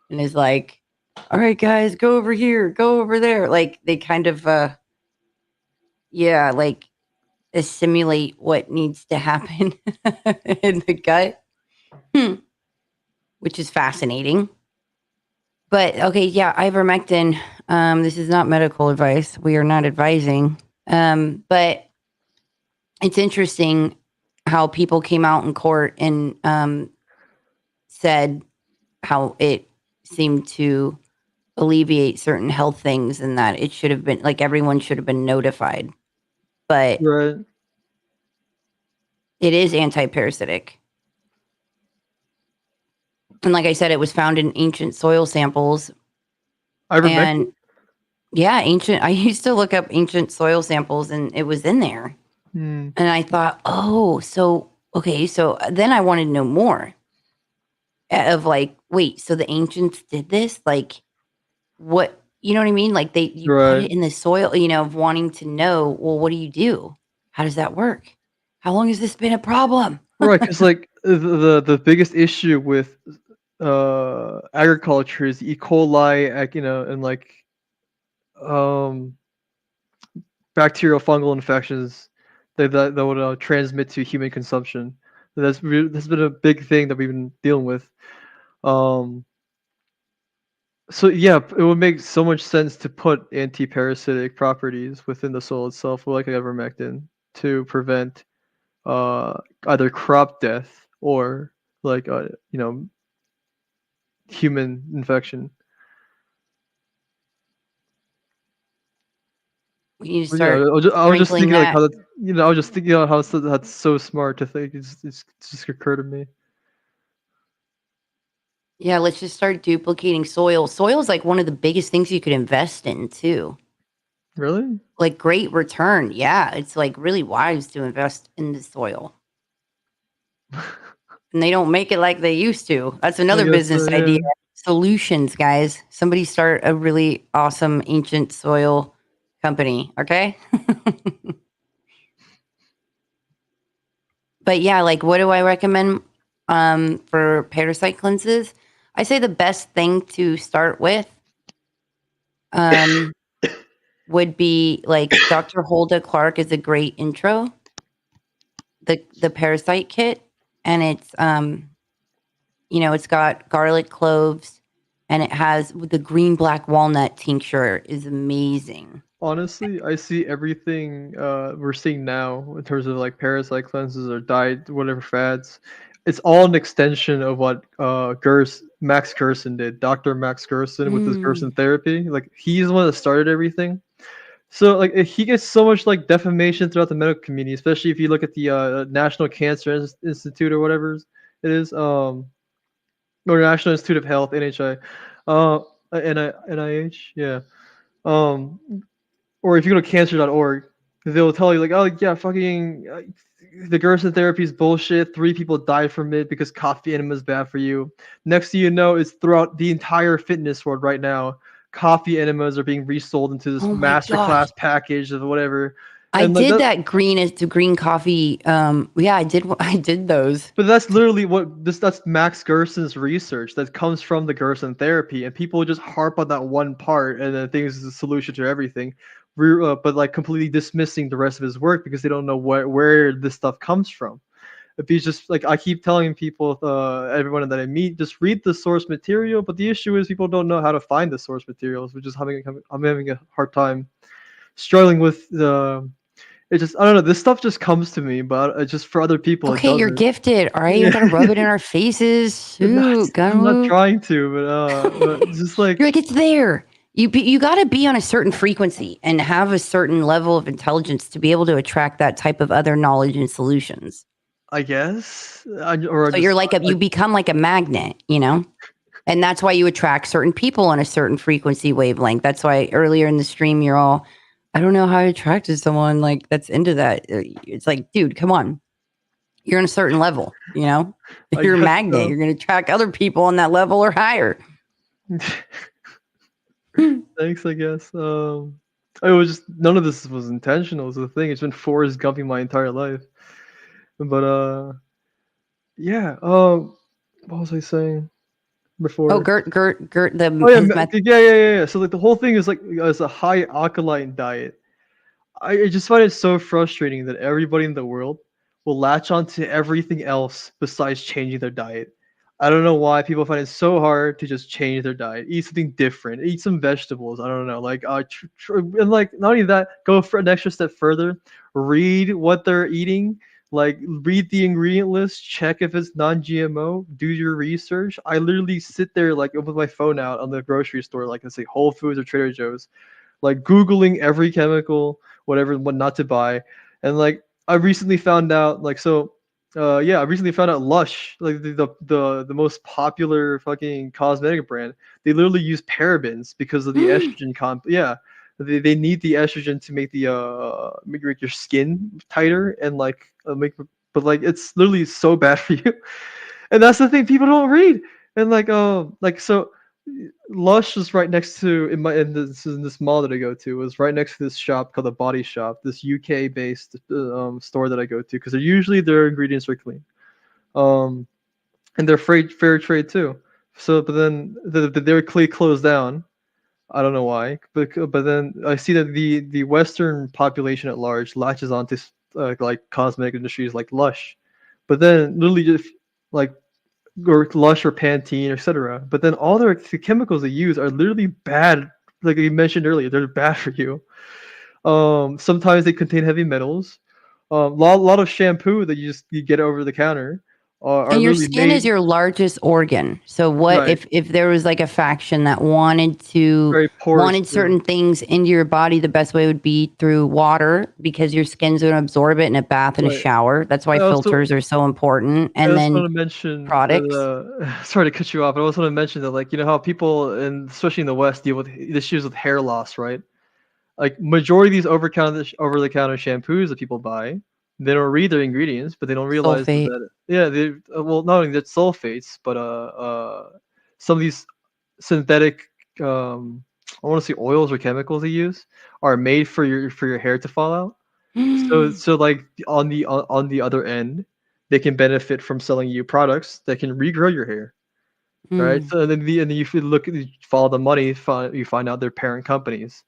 and is like, all right, guys, go over here, go over there. Like they kind of, yeah, like assimilate what needs to happen in the gut, which is fascinating. But okay, yeah, ivermectin. This is not medical advice. We are not advising. But it's interesting how people came out in court and said how it seemed to alleviate certain health things and that it should have been like everyone should have been notified. But Right. it is anti-parasitic. And like I said, it was found in ancient soil samples. Ivermectin? And yeah, I used to look up ancient soil samples and it was in there. Hmm. And I thought, oh, so, okay. So then I wanted to know more of like, wait, so the ancients did this? Like, what, you know what I mean? Like, you put Right. it in the soil, of wanting to know, well, what do you do? How does that work? How long has this been a problem? Right, because like the biggest issue with agriculture is E. coli, and like um bacterial fungal infections that would transmit to human consumption. That's been a big thing that we've been dealing with. Um, so yeah, it would make so much sense to put anti-parasitic properties within the soil itself, like ivermectin, to prevent uh either crop death or like human infection. We need to But yeah, start I was just sprinkling thinking like that. how that I was just thinking how that's so smart to think. It's just occurred to me. Yeah, let's just start duplicating soil. Soil is like one of the biggest things you could invest in too. Really? Like great return. Yeah, it's like really wise to invest in the soil. And they don't make it like they used to. That's I another guess so, business idea. yeah. Solutions, guys. Somebody start a really awesome ancient soil company, okay? But yeah, like what do I recommend for parasite cleanses? I say the best thing to start with um would be like Dr. Hulda Clark is a great intro, the parasite kit, and it's got garlic cloves and it has the green black walnut tincture is amazing. Honestly, I see everything we're seeing now in terms of like parasite cleanses or diet, whatever fads. It's all an extension of what Max Gerson did, Dr. Max Gerson with his Gerson Mm. therapy. Like he's the one that started everything. So like he gets so much like defamation throughout the medical community, especially if you look at the National Cancer Institute or whatever it is, or National Institute of Health, NHI, NIH, yeah. Um, or if you go to cancer.org, they'll tell you like, oh yeah, fucking the Gerson therapy is bullshit. 3 people died from it because coffee enema is bad for you. Next thing you know, it's throughout the entire fitness world right now. Coffee enemas are being resold into this Oh my masterclass gosh. package of whatever. I And like did that, that green coffee. Yeah, I did those. but that's literally what that's Max Gerson's research that comes from the Gerson therapy, and people just harp on that one part and then think it's the solution to everything, but like completely dismissing the rest of his work because they don't know where this stuff comes from. If he's just like I keep telling people, everyone that I meet, just read the source material. But the issue is people don't know how to find the source materials, which is I'm having a hard time struggling with the. It just I don't know. This stuff just comes to me, but just for other people it Okay, you're doesn't. gifted. All right, you Yeah, don't gotta rub it in our faces. Shoot, gotta I'm not move. trying to, but it's just like You're like, it's there. You got to be on a certain frequency and have a certain level of intelligence to be able to attract that type of other knowledge and solutions. I guess, or So just you're like you become like a magnet, you know, and that's why you attract certain people on a certain frequency wavelength. That's why earlier in the stream you're all, I don't know how I attracted someone like that's into that. It's like, dude, come on, you're on a certain level, you know, I you're a guess magnet. so. You're going to attract other people on that level or higher. Thanks, I guess. It was just none of this was intentional. Is the thing. It's been Forrest Gumping my entire life. But yeah. What was I saying Oh, before? Gert, Oh yeah, his method. yeah. So like the whole thing is like it's a high alkaline diet. I just find it so frustrating that everybody in the world will latch on to everything else besides changing their diet. I don't know why people find it so hard to just change their diet, eat something different, eat some vegetables. I don't know, like and like not only that, go for an extra step further, read what they're eating, like read the ingredient list, check if it's non-GMO, do your research. I literally sit there like with my phone out on the grocery store, like let's say Whole Foods or Trader Joe's, like googling every chemical, whatever, what not to buy. And like I recently found out like so yeah, I recently found out Lush, like the most popular fucking cosmetic brand, they literally use parabens because of the estrogen comp. Yeah, they need the estrogen to make the make your skin tighter and like make, but like it's literally so bad for you. And that's the thing people don't read. And like so Lush is right next to in this mall that I go to, was right next to this shop called the Body Shop, this UK based store that I go to because they're usually their ingredients are clean, um, and they're fair trade too. So, but then they're closed down. I don't know why, but then I see that the Western population at large latches onto like cosmetic industries like Lush, but then literally just like or Lush or Pantene, etc. But then all the chemicals they use are literally bad. Like you mentioned earlier, they're bad for you. Sometimes they contain heavy metals. Lot of shampoo that you get over the counter are And your literally skin is made your largest organ. So what right, if there was like a faction that very porous wanted too. certain things into your body, the best way would be through water because your skin's going to absorb it in a bath and a Right. shower. That's why I also filters are so important. I And also then want to mention products. sorry to cut you off, but I also want to mention that like you know how people and especially in the West deal with issues with hair loss, right? Like majority of these over the counter shampoos that people buy, they don't read their ingredients, but they don't realize Sulfate. that yeah, they well not only that sulfates, but some of these synthetic I want to say oils or chemicals they use are made for your hair to fall out. So like on the other end, they can benefit from selling you products that can regrow your hair, right? Mm, So and then if you you follow the money, you find out they're parent companies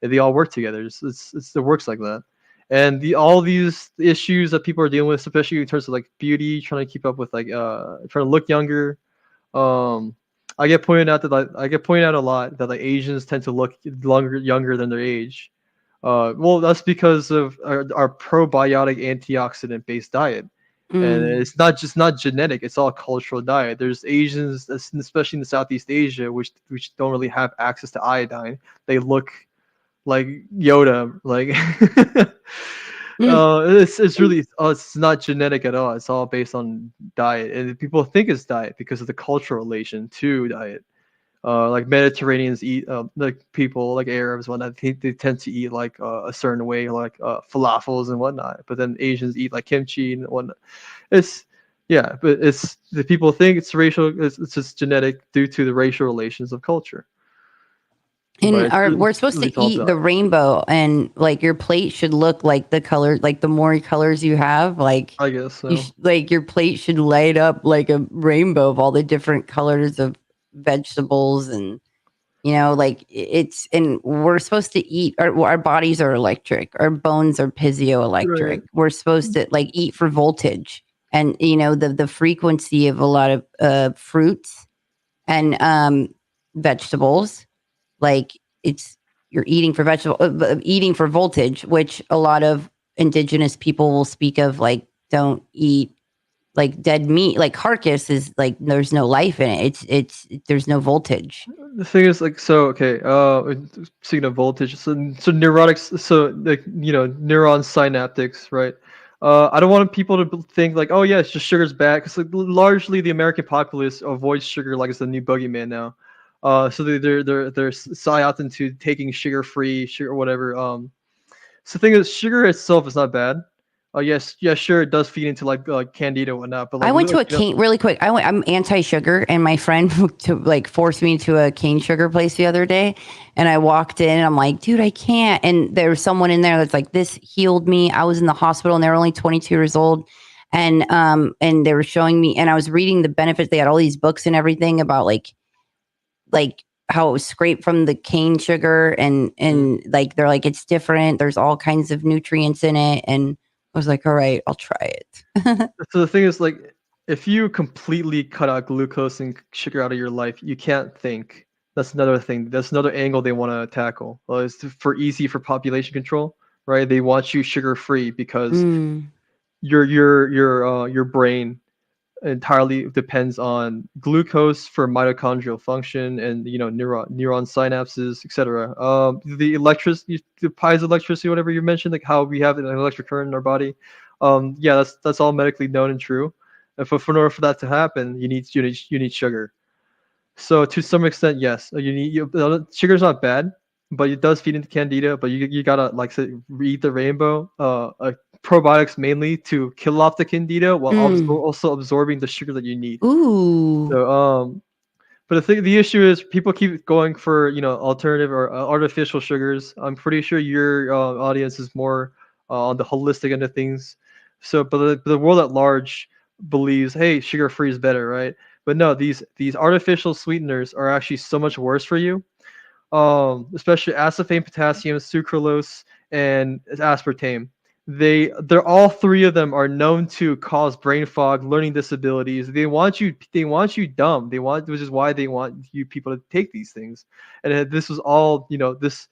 and they all work together. It works like that. And all these issues that people are dealing with, especially in terms of like beauty, trying to keep up with like trying to look younger. Um, I get pointed out a lot that like Asians tend to look younger than their age. Well, that's because of our probiotic antioxidant based diet. And mm, it's not genetic; it's all cultural diet. There's Asians, especially in the Southeast Asia, which don't really have access to iodine. They look like Yoda. Like mm, it's really it's not genetic at all. It's all based on diet, and people think it's diet because of the cultural relation to diet. Like Mediterraneans eat like people like Arabs whatnot. They tend to eat like a certain way, like falafels and whatnot. But then Asians eat like kimchi and whatnot. It's yeah, but it's the people think it's racial. It's just genetic due to the racial relations of culture. And But we're it's supposed really to tall eat down. the rainbow, and like your plate should look like the color, like the more colors you have, like I guess so. like your plate should light up like a rainbow of all the different colors of vegetables, and like it's, and we're supposed to eat, our bodies are electric, our bones are Right. piezoelectric. We're supposed to like eat for voltage, and the frequency of a lot of fruits and vegetables, like it's, you're eating for eating for voltage, which a lot of indigenous people will speak of, like don't eat like dead meat, like carcass is like there's no life in it. It's there's no voltage. The thing is, like, so okay. Speaking of voltage, so neurotics, so like neuron synaptics, right? I don't want people to think like, oh yeah, it's just sugar's bad, because like, largely the American populace avoids sugar like it's the new boogeyman now. So they're psyoped into taking sugar-free sugar or whatever. So the thing is, sugar itself is not bad. Yes, yeah, sure, it does feed into like candida and whatnot, but I like, went to a cane really quick. I'm anti-sugar, and my friend to like forced me to a cane sugar place the other day, and I walked in, and I'm like, dude, I can't. And there was someone in there that's like, this healed me. I was in the hospital, and they were only 22 years old, and they were showing me, and I was reading the benefits. They had all these books and everything about like how it was scraped from the cane sugar, and like they're like, it's different. There's all kinds of nutrients in it, and I was like, all right, I'll try it. So the thing is, like, if you completely cut out glucose and sugar out of your life, you can't think. That's another thing. That's another angle they want to tackle. It's for population control, right? They want you sugar free because Mm. your brain entirely depends on glucose for mitochondrial function and neuron synapses, etc. The electricity, the piezoelectricity, whatever you mentioned, like how we have an electric current in our body. Yeah, that's all medically known and true. And for in order for that to happen, you need sugar. So to some extent, yes, sugar's not bad, but it does feed into candida. But you gotta, like say, read the rainbow. Probiotics mainly to kill off the candida while Mm. also absorbing the sugar that you need. Ooh. So but the issue is people keep going for alternative or artificial sugars. I'm pretty sure your audience is more on the holistic end of things. So, but the world at large believes, hey, sugar free is better, right? But no, these artificial sweeteners are actually so much worse for you. Especially aspartame, potassium, sucralose, and aspartame. They're all three of them are known to cause brain fog, learning disabilities. They want you dumb. Which is why they want you people to take these things. And this was all, this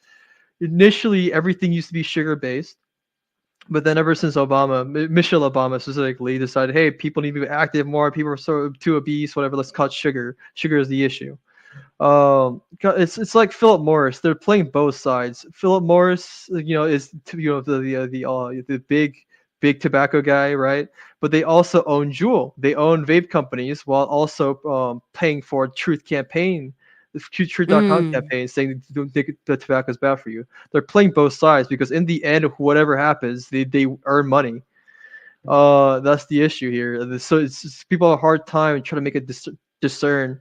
initially everything used to be sugar based. But then ever since Michelle Obama specifically decided, hey, people need to be active more. People are so too obese, whatever. Let's cut sugar. Sugar is the issue. It's like Philip Morris. They're playing both sides. Philip Morris, is the big tobacco guy, right? But they also own Juul. They own vape companies while also paying for Truth campaign, the Truth.com Mm. campaign, saying don't think the tobacco is bad for you. They're playing both sides because in the end, whatever happens, they earn money. That's the issue here. So people have a hard time trying to make a discern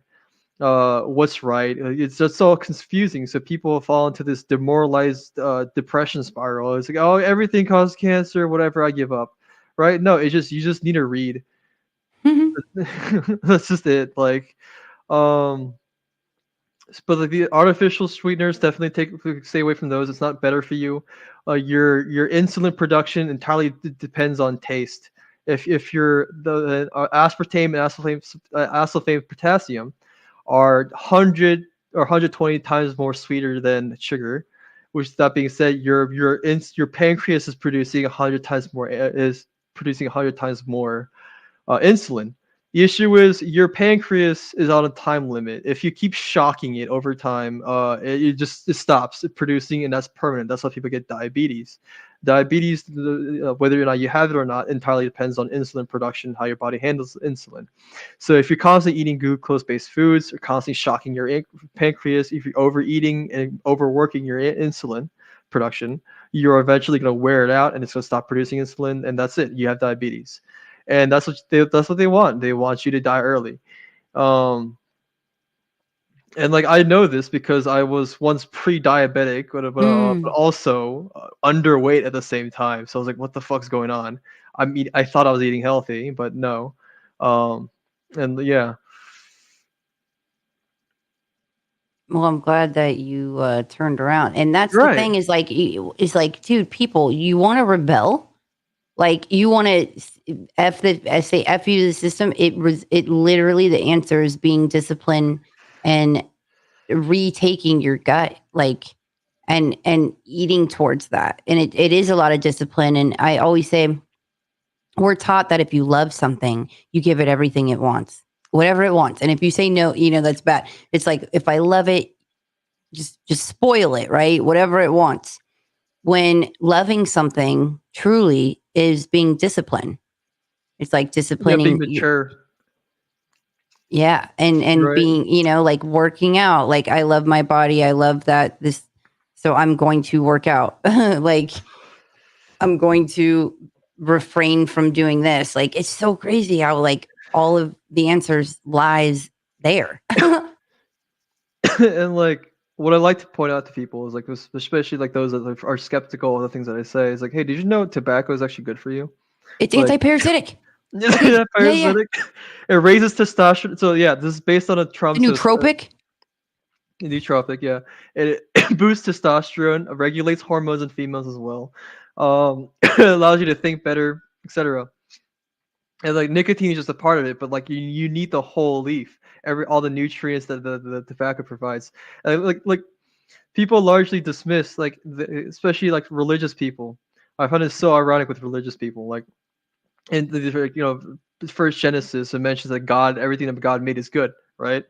what's right. It's just so confusing. So people fall into this demoralized depression spiral. It's like, oh, everything causes cancer, whatever, I give up. Right? No, you just need to read. That's just it. Like, um, but like the artificial sweeteners, definitely stay away from those. It's not better for you. Your insulin production entirely depends on taste. If you're the aspartame and aspartame potassium are 100 or 120 times more sweeter than sugar. Which, that being said, your pancreas is producing 100 times more insulin. The issue is your pancreas is on a time limit. If you keep shocking it over time, it stops producing, and that's permanent. That's how people get diabetes. Diabetes, whether or not you have it or not, entirely depends on insulin production, how your body handles insulin. So if you're constantly eating glucose-based foods, or constantly shocking your pancreas, if you're overeating and overworking your insulin production, you're eventually going to wear it out, and it's going to stop producing insulin, and that's it. You have diabetes, and that's what they want. They want you to die early. Um, And like I know this because I was once pre-diabetic, but Mm. also underweight at the same time. So I was like, "What the fuck's going on?" I thought I was eating healthy, but no. Um, and yeah, Well, I'm glad that you turned around. And that's the right. thing is like, dude, people, you want to rebel? Like you want to say F you to the system. It literally, the answer is being disciplined and retaking your gut, like, and eating towards that. And it is a lot of discipline. And I always say, we're taught that if you love something, you give it everything it wants, whatever it wants. And if you say no, that's bad. It's like, if I love it, just spoil it, right? Whatever it wants. When loving something truly is being disciplined. It's like Yeah, being disciplining your, mature, yeah, and right? being, like working out. Like, I love my body. I love that this, so I'm going to work out. Like, I'm going to refrain from doing this. Like, it's so crazy how like all of the answers lies there. And like what I like to point out to people is like especially like those that are skeptical of the things that I say is like, hey, did you know tobacco is actually good for you? It's Like, anti-parasitic. yeah, Okay, yeah. parasitic. It raises testosterone. So yeah, this is based on a The Trump system. nootropic. Nootropic, yeah. It boosts testosterone, regulates hormones in females as well. It allows you to think better, etc. And like nicotine is just a part of it, but like you need the whole leaf, all the nutrients that the tobacco provides. Like people largely dismiss especially like religious people. I find it so ironic with religious people. Like in the first Genesis, it mentions that God, everything that God made is good, right?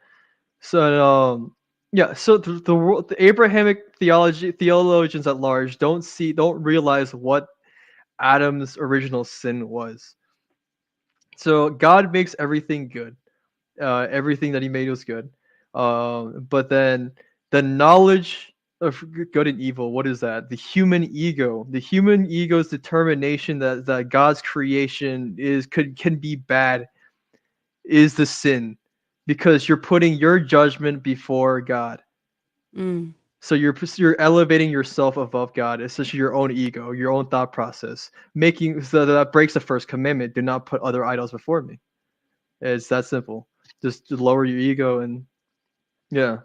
So yeah, so the Abrahamic theologians at large don't realize what Adam's original sin was. So God makes everything good. Everything that He made was good. But then the knowledge of good and evil, what is that? The human ego. The human ego's determination that God's creation can be bad is the sin, because you're putting your judgment before God. Mm. So you're elevating yourself above God, especially your own ego, your own thought process, making so that breaks the first commandment: do not put other idols before me. It's that simple. Just to lower your ego, and yeah.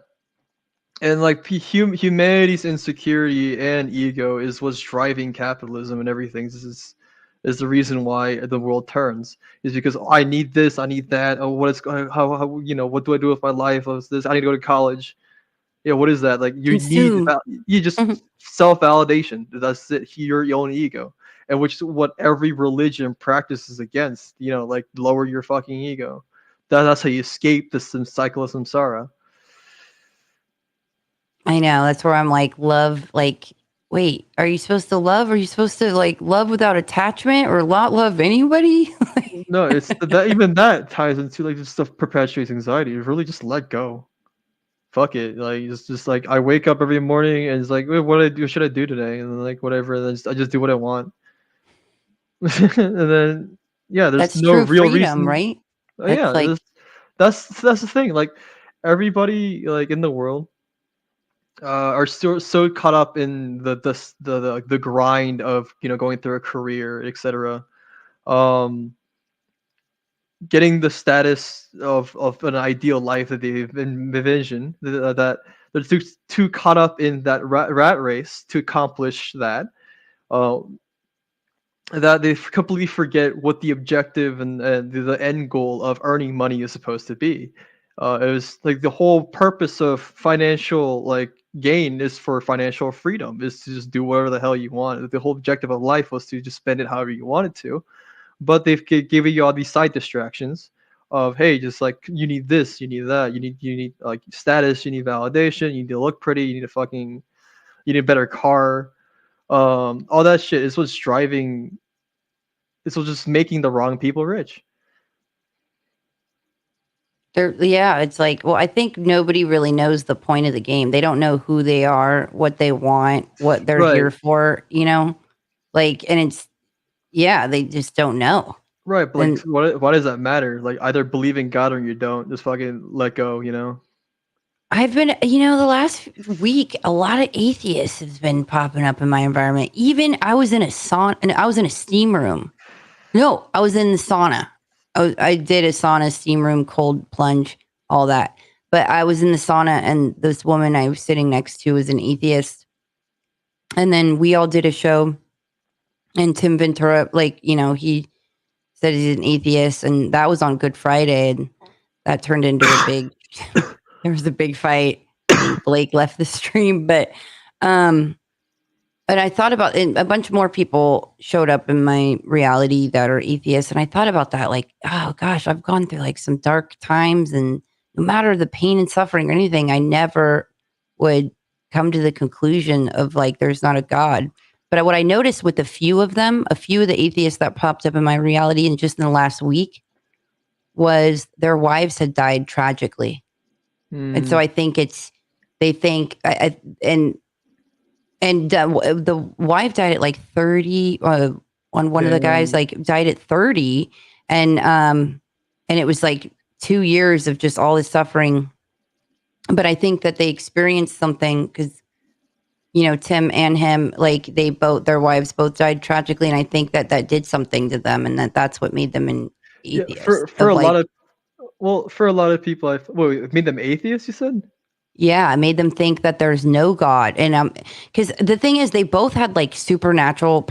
And like humanity's insecurity and ego is what's driving capitalism and everything. Is the reason why the world turns, is because I need this, I need that. Oh, what is how what do I do with my life? Oh, this I need to go to college. Yeah, what is that? Like Consume. you just self validation. That's it. Your own ego, and which is what every religion practices against. Like lower your fucking ego. That's how you escape the cycle of samsara. I know. That's where I'm like, love, like, wait, are you supposed to love? Are you supposed to like love without attachment or not love anybody? No, it's that even that ties into like just stuff perpetuates anxiety. You really just let go. Fuck it. Like it's just like I wake up every morning and it's like, "Wait, what should I do today?" And then like whatever, and then I just do what I want. And then yeah, there's That's no true real freedom, reason. right? Yeah, That's like, that's the thing. Like everybody like in the world are still so caught up in the grind of going through a career, etc. Um, getting the status of an ideal life that they've envisioned, that they're too caught up in that rat race to accomplish that, uh, that they completely forget what the objective and the end goal of earning money is supposed to be. It was like the whole purpose of financial like gain is for financial freedom, is to just do whatever the hell you want. The whole objective of life was to just spend it however you wanted to, but they've given you all these side distractions of, hey, just like you need this, you need that, you need like status, you need validation, you need to look pretty, you need a better car. All that shit is what's driving. This was just making the wrong people rich. yeah, it's like, well, I think nobody really knows the point of the game. They don't know who they are, what they want, what they're Right, here for, like, and it's, yeah, they just don't know. right. But like, And why does that matter? Like, either believe in God or you don't. Just fucking let go. I've been, the last week, a lot of atheists has been popping up in my environment. Even I was in a and I was in a steam room. No, I was in the sauna. I did a sauna, steam room, cold plunge, all that. But I was in the sauna, and this woman I was sitting next to was an atheist. And then we all did a show, and Tim Ventura, he said he's an atheist, and that was on Good Friday, and that turned into a big. There was a big fight. I think Blake left the stream, but and I thought about and a bunch more people showed up in my reality that are atheists, and I thought about that, like, oh gosh, I've gone through like some dark times, and no matter the pain and suffering or anything, I never would come to the conclusion of like there's not a God. But what I noticed with a few of the atheists that popped up in my reality, and just in the last week, was their wives had died tragically. And so I think they think, the wife died at like 30, on one of the guys, like died at 30. And it was like 2 years of just all this suffering. But I think that they experienced something because, Tim and him, like their wives both died tragically. And I think that did something to them, and that's what made them an atheist. For a lot of for a lot of people, it made them atheists. You said, yeah, it made them think that there's no God, and because the thing is, they both had like supernatural,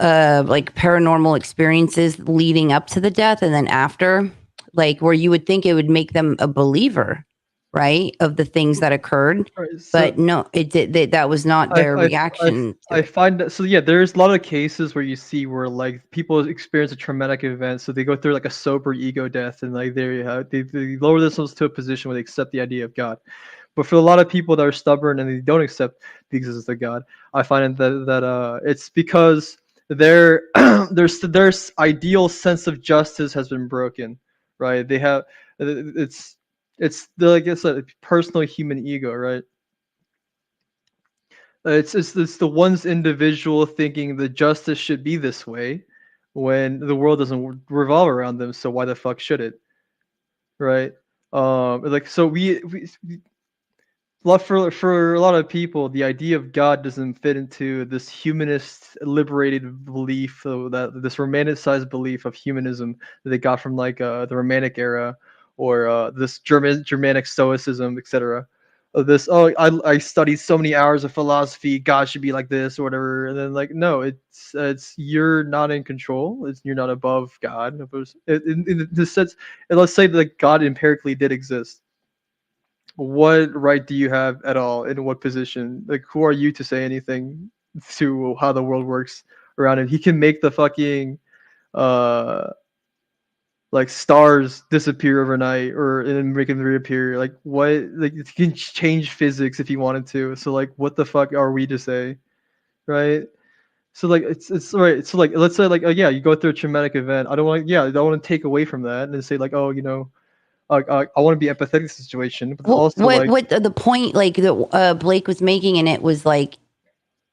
like paranormal experiences leading up to the death, and then after, like where you would think it would make them a believer, right, of the things that occurred. But no, it did. That was not their reaction. I find that there's a lot of cases where you see where like people experience a traumatic event, so they go through like a sober ego death, and like there you have they lower themselves to a position where they accept the idea of God. But for a lot of people that are stubborn and they don't accept the existence of God, I find that it's because their their ideal sense of justice has been broken, right? They have it's like I said, personal human ego, right? It's the one's individual thinking the justice should be this way, when the world doesn't revolve around them. So why the fuck should it, right? Like so for a lot of people, the idea of God doesn't fit into this humanist liberated belief, that this romanticized belief of humanism that they got from like the Romantic era, or this Germanic Stoicism, etc. Of this, I studied so many hours of philosophy, God should be like this or whatever, and then like no, it's you're not in control, you're not above God. In the sense, and let's say that God empirically did exist, what right do you have at all? In what position? Like, who are you to say anything to how the world works around him? He can make the fucking like stars disappear overnight, or and make them reappear. Like what? Like he can change physics if he wanted to. So like, what the fuck are we to say, right? So like it's right. So like let's say like yeah, you go through a traumatic event. I don't want to take away from that and say like, oh, I want to be empathetic to the situation, but also what the point like that Blake was making, and it was like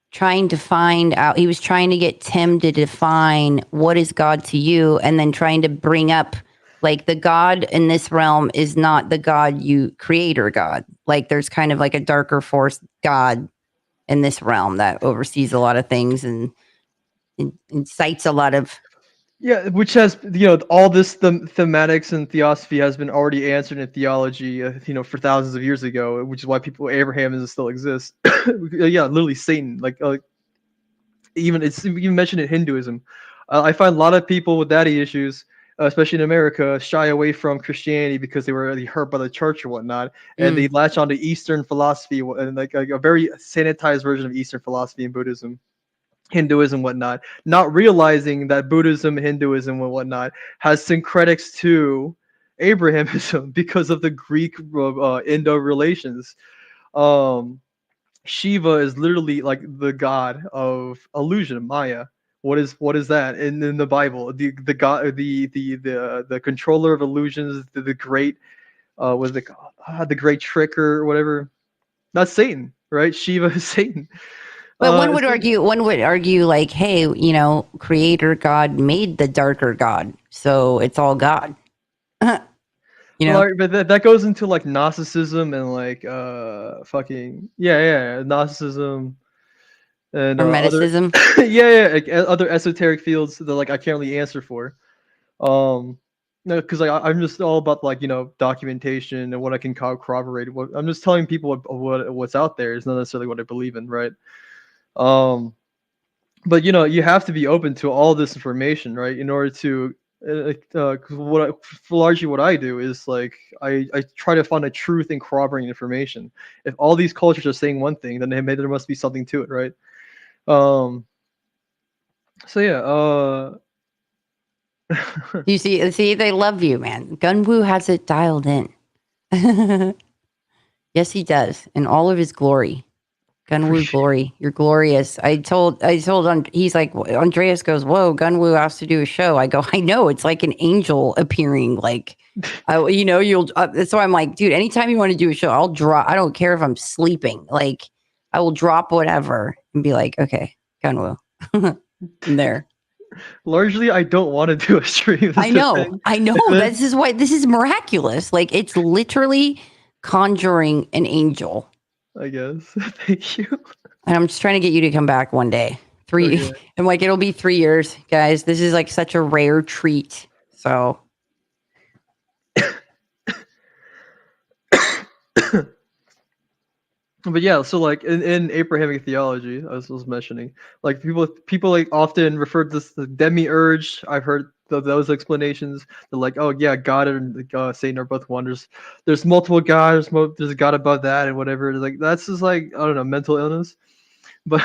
trying to find out. He was trying to get Tim to define what is God to you, and then trying to bring up like the God in this realm is not the God you creator God. Like there's kind of like a darker force God in this realm that oversees a lot of things and incites a lot of. Yeah, which has all this thematics and theosophy has been already answered in theology, for thousands of years ago, which is why Abraham still exists. Yeah, literally Satan, even it's even mentioned in Hinduism. I find a lot of people with daddy issues, especially in America, shy away from Christianity because they were really hurt by the church or whatnot, and they latch onto Eastern philosophy and like a very sanitized version of Eastern philosophy and Buddhism, Hinduism, whatnot, not realizing that Buddhism, Hinduism, and whatnot has syncretics to Abrahamism because of the Greek Indo relations. Shiva is literally like the god of illusion, Maya. What is that in the Bible? The god, the controller of illusions, the great was it the great tricker or whatever. That's Satan, right? Shiva is Satan. But one would argue like, hey, creator God made the darker God, so it's all God. You Well, know, but that goes into like Gnosticism and like fucking yeah, Gnosticism and other Hermeticism. yeah, like, other esoteric fields that like I can't really answer for. Um, no, because like I'm just all about like documentation and what I can corroborate. What I'm just telling people what's out there is not necessarily what I believe in, right? Um, but you have to be open to all this information, right? In order to 'cause largely what I do is like I try to find a truth in corroborating information. If all these cultures are saying one thing, then maybe there must be something to it, right? Um, so yeah, You see, they love you, man. Gunwoo has it dialed in. Yes, he does, in all of his glory. Gunwoo appreciate glory, you're glorious. He's like, Andreas goes, whoa, Gunwoo asked to do a show. I go, I know, it's like an angel appearing. Like, so I'm like, dude, anytime you want to do a show, I'll drop. I don't care if I'm sleeping. Like, I will drop whatever and be like, okay, Gunwoo, I'm there. largely I don't want to do a stream. That's the thing. I know. This is why this is miraculous. Like, it's literally conjuring an angel. I guess. Thank you. And I'm just trying to get you to come back one day. Okay. I'm like, it'll be 3 years, guys. This is like such a rare treat. So But yeah, so like in Abrahamic theology, as I was mentioning, like people like often refer to this the demiurge. I've heard those explanations. They're like, oh yeah, God and Satan are both one. There's multiple gods. There's a God above that and whatever. Like that's just like I don't know, mental illness. But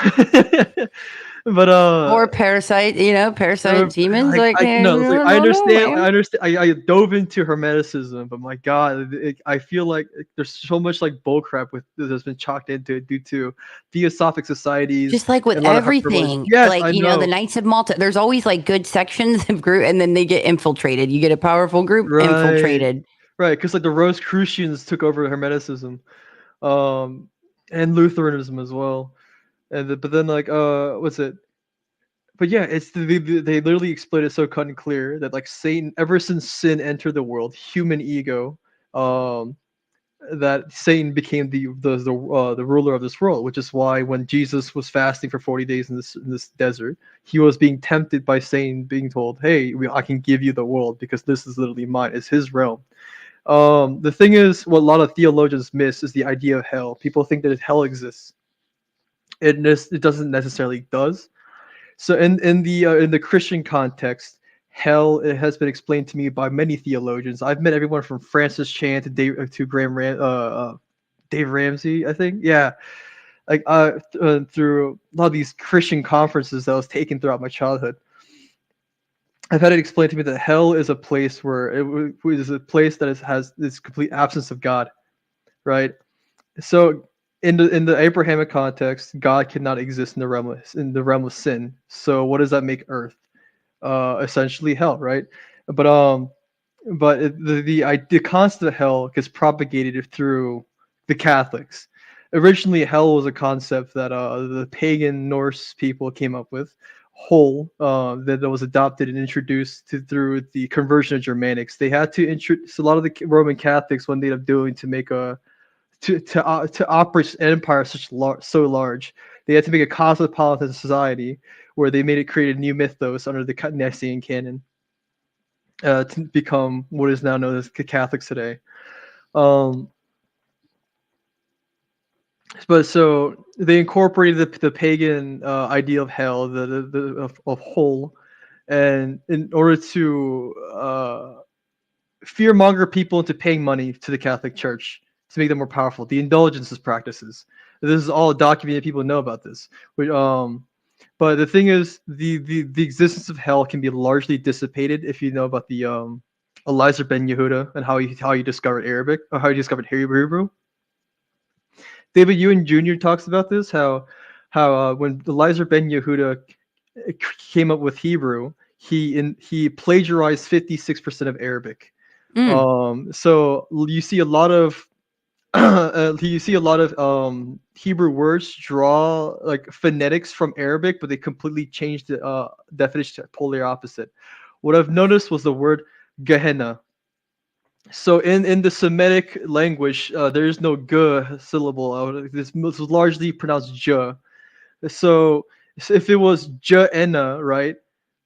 but or parasite, parasite demons. like Like, I hey, no, it's like I I don't know, understand. I man. understand. I dove into Hermeticism, but my God, I feel like there's so much like bullcrap with that's been chalked into it due to theosophic societies Just like with and a lot of hyperbole. everything, Yes, like I the know. Knights of Malta. There's always like good sections of group, and then they get infiltrated. You get a powerful group Right, infiltrated. right. Because like the Rosicrucians took over Hermeticism, um, and Lutheranism as well. But then like what's it? But yeah, they literally explain it so cut and clear that like Satan, ever since sin entered the world, human ego, um, that Satan became the ruler of this world, which is why when Jesus was fasting for 40 days in this desert, he was being tempted by Satan, being told, "Hey, I can give you the world because this is literally mine. It's his realm." The thing is, what a lot of theologians miss is the idea of hell. People think that hell exists. It doesn't necessarily does. So in the Christian context, hell it has been explained to me by many theologians. I've met everyone from Francis Chan to Dave Ramsey, I think. Yeah, like through a lot of these Christian conferences that I was taken throughout my childhood. I've had it explained to me that hell is a place where is a place that has this complete absence of God, right? So in the Abrahamic context, God cannot exist in the realm of sin. So what does that make Earth? Essentially hell, right? But the concept of hell gets propagated through the Catholics. Originally, hell was a concept that the pagan Norse people came up with, whole that was adopted and introduced through the conversion of Germanics. They had to introduce a lot of the Roman Catholics what they ended up doing to make a to operate an empire so large. They had to make a cosmopolitan society where they created a new mythos under the Nicene canon to become what is now known as the Catholics today. Um, but so they incorporated the pagan idea of hell, of hole, and in order to fearmonger people into paying money to the Catholic Church to make them more powerful. The indulgences practices. This is all documented. People know about this. But the thing is, the existence of hell can be largely dissipated if you know about the Eliezer ben Yehuda and how he discovered Arabic or how he discovered Hebrew. David Ewan Jr. talks about this. How when Eliezer ben Yehuda came up with Hebrew, he plagiarized 56% of Arabic. Mm. So you see a lot of Hebrew words draw like phonetics from Arabic, but they completely changed the definition to polar opposite. What I've noticed was the word Gehenna. So in the Semitic language, there is no g syllable. This is largely pronounced j. So, if it was ja'ena, right?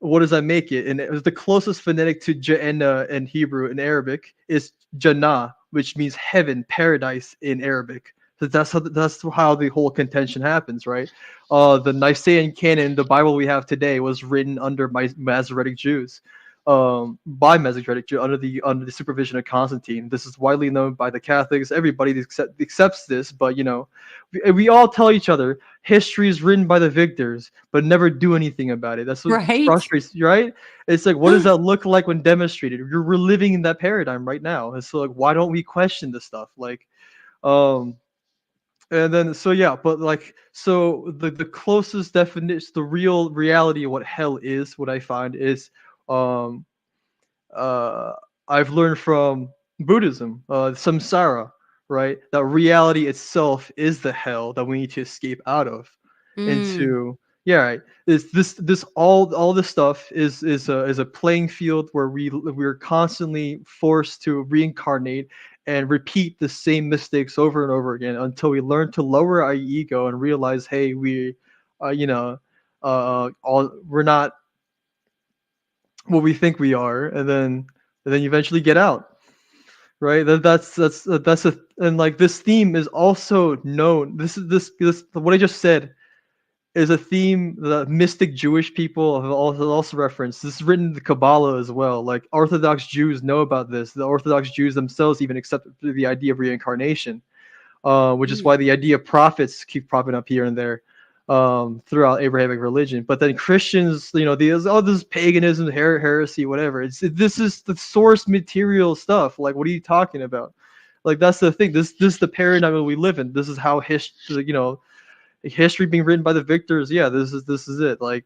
What does that make it? And the closest phonetic to ja'ena in Hebrew and Arabic is jannah, which means heaven, paradise in Arabic. So that's how the whole contention happens, right? The Nicene canon, the Bible we have today, was written under Masoretic Jews, by Masoretic Jews under the supervision of Constantine. This is widely known by the Catholics. Everybody accepts this, but we all tell each other history is written by the victors, but never do anything about it. That's what Right? frustrates you, right? It's like, what does that look like when demonstrated? We're living in that paradigm right now. And so, like, why don't we question this stuff? Like, um, and then, so yeah, but like, so the closest definition, the real reality of what hell is, what I find is, um, uh, I've learned from Buddhism, samsara, right? That reality itself is the hell that we need to escape out of. Mm. Into yeah, right. This all this stuff is a playing field where we're constantly forced to reincarnate and repeat the same mistakes over and over again until we learn to lower our ego and realize, hey, all we're not what we think we are, and then you eventually get out, right? That's a and like this theme is also known. This what I just said is a theme that mystic Jewish people have also referenced. This is written in the Kabbalah as well. Like Orthodox Jews know about this. The Orthodox Jews themselves even accept the idea of reincarnation, which is Mm. why the idea of prophets keep popping up here and there throughout Abrahamic religion. But then Christians, this paganism, heresy, whatever. This is the source material stuff. Like, what are you talking about? Like, that's the thing. This is the paradigm that we live in. This is how history being written by the victors. Yeah, this is it. Like,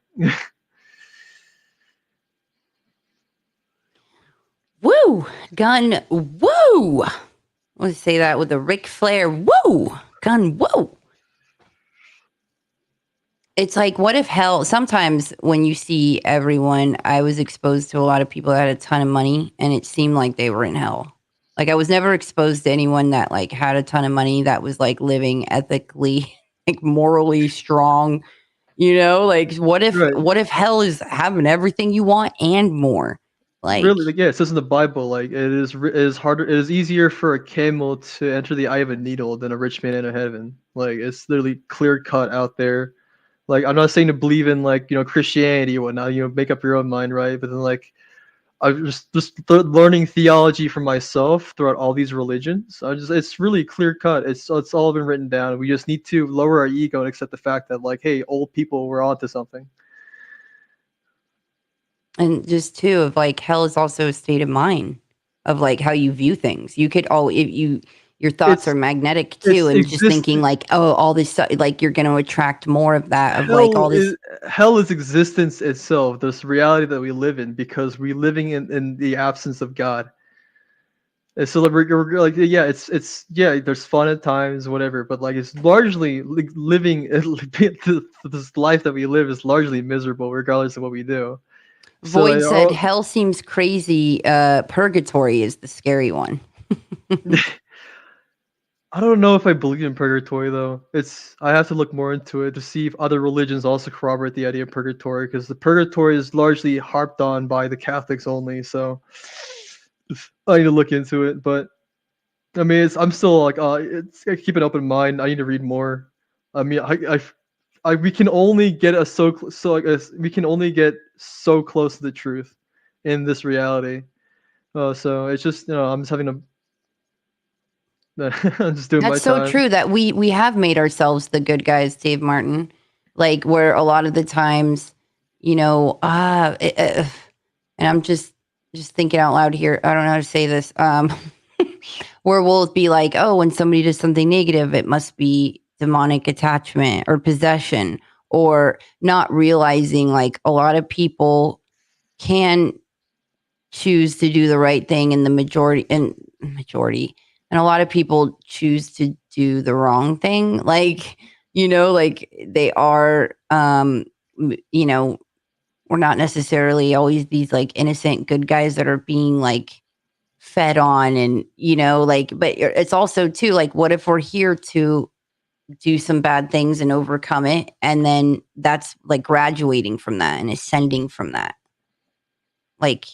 Woo! Gun, woo! Let's say that with a Ric Flair, woo! Gun, woo! It's like, what if hell? Sometimes when you see everyone, I was exposed to a lot of people that had a ton of money, and it seemed like they were in hell. Like, I was never exposed to anyone that like had a ton of money that was like living ethically, like morally strong. Like right. what if hell is having everything you want and more? Like, Really, like, yeah, it says in the Bible, like it is harder, it is easier for a camel to enter the eye of a needle than a rich man into heaven. Like, it's literally clear cut out there. Like, I'm not saying to believe in, like, Christianity or whatnot. Make up your own mind, right? But then, like, I learning theology for myself throughout all these religions. It's really clear cut. It's all been written down. We just need to lower our ego and accept the fact that, like, hey, old people, we're onto something. and just too of like hell is also a state of mind of like how you view things. You could if your thoughts It's are magnetic too, it's and just exist. thinking like, oh, all this stuff, like you're going to attract more of that of like hell all this. is hell is existence itself, this reality that we live in, because we're living in the absence of God. And so, like, we're like, yeah, it's yeah, there's fun at times, whatever, but like it's largely living this life that we live is largely miserable regardless of what we do. So Void like, said, hell seems crazy. Purgatory is the scary one. I don't know if I believe in purgatory though. I have to look more into it to see if other religions also corroborate the idea of purgatory, because the purgatory is largely harped on by the Catholics only. So I need to look into it. But I mean, I'm still like, I keep an open mind. I need to read more. I mean, we can only get we can only get so close to the truth in this reality. So it's just, I'm just having a I'm just doing my That's so time. true that we have made ourselves the good guys, Dave Martin. Like where a lot of the times, and I'm just thinking out loud here. I don't know how to say this. Where we'll be like, oh, when somebody does something negative, it must be demonic attachment or possession, or not realizing like a lot of people can choose to do the right thing in the majority, and a lot of people choose to do the wrong thing. Like, like they are, we're not necessarily always these like innocent good guys that are being like fed on, and like, but it's also too like, what if we're here to do some bad things and overcome it, and then that's like graduating from that and ascending from that, like,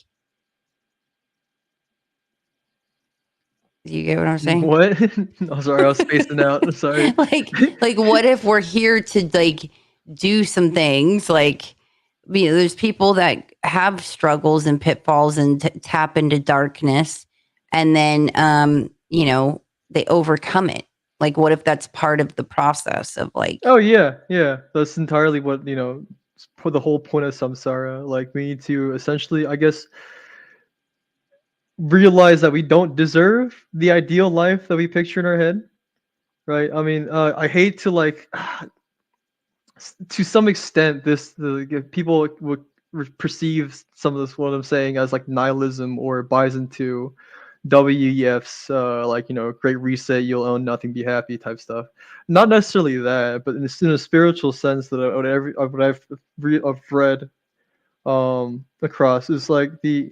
do you get what I'm saying? What? Oh, sorry, I was spacing out. Sorry. like what if we're here to like do some things, like, there's people that have struggles and pitfalls and tap into darkness, and then they overcome it. Like, what if that's part of the process of like, Oh yeah, yeah. That's entirely what for the whole point of samsara. Like we need to essentially, I guess, realize that we don't deserve the ideal life that we picture in our head, right? I mean, I hate to like, to some extent, people would perceive some of this what I'm saying as like nihilism, or buys into WEF's like Great Reset, you'll own nothing, be happy type stuff. Not necessarily that, but in a spiritual sense that what I've read across is like the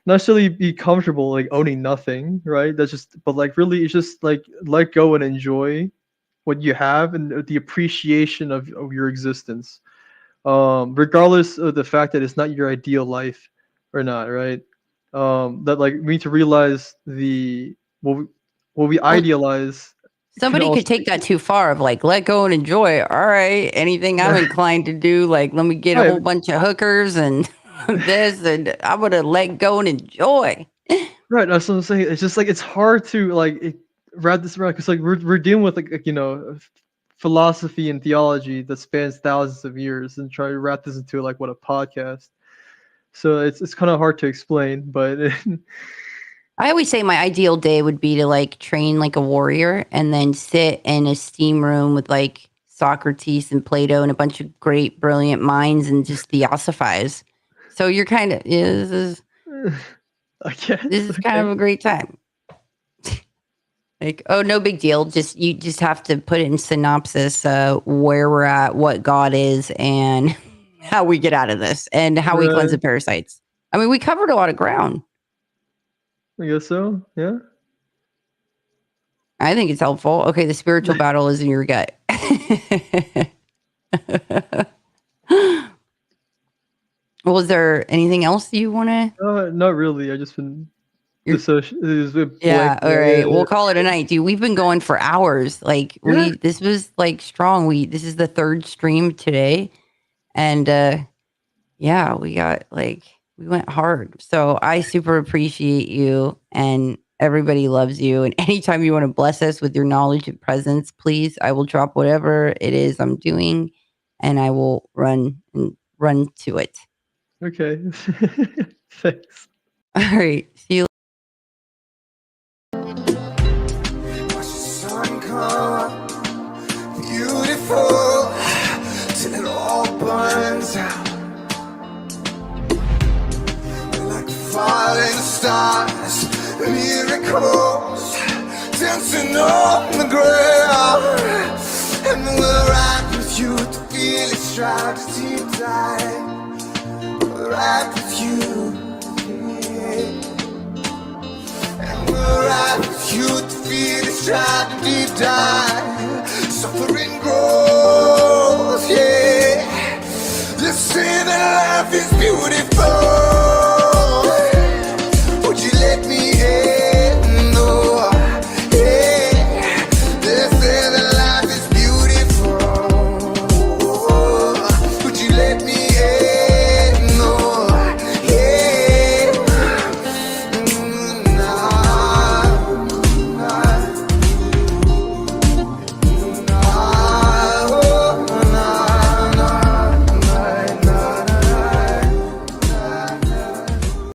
not necessarily be comfortable like owning nothing, right? That's just, but like really it's just like let go and enjoy what you have, and the appreciation of your existence, regardless of the fact that it's not your ideal life or not, right? That like we need to realize what we well, idealize somebody could take that too far of like, let go and enjoy. All right, anything I'm inclined to do, like, let me get a whole bunch of hookers and this, and I'm gonna let go and enjoy. Right, that's what I'm saying. It's just like it's hard to like wrap this around, because like we're dealing with like philosophy and theology that spans thousands of years, and try to wrap this into like what a podcast. So it's kind of hard to explain, but I always say my ideal day would be to like train like a warrior and then sit in a steam room with like Socrates and Plato and a bunch of great, brilliant minds and just theosophize. So you're kind of, I guess this is kind of a great time. Like, oh, no big deal. You just have to put it in synopsis, where we're at, what God is, and how we get out of this, and how we cleanse the parasites. I mean, we covered a lot of ground. I guess so. Yeah. I think it's helpful. Okay, the spiritual battle is in your gut. Well, is there anything else you want to? Not really. I just been Yeah. All right. We'll call it a night, dude. We've been going for hours. Like this was like strong. This is the third stream today, and yeah, we went hard. So I super appreciate you, and everybody loves you. And anytime you want to bless us with your knowledge and presence, please, I will drop whatever it is I'm doing, and I will run to it. Okay. Thanks. All right. See you. Watch the sun come up, beautiful, till it all burns out. We're like falling stars, miracles, dancing on the ground. And we're right with you to feel it strike deep dive. We're right with you, yeah. And we're right with you to feel it strike deep dive. Suffering grows, yeah. They say that life is beautiful.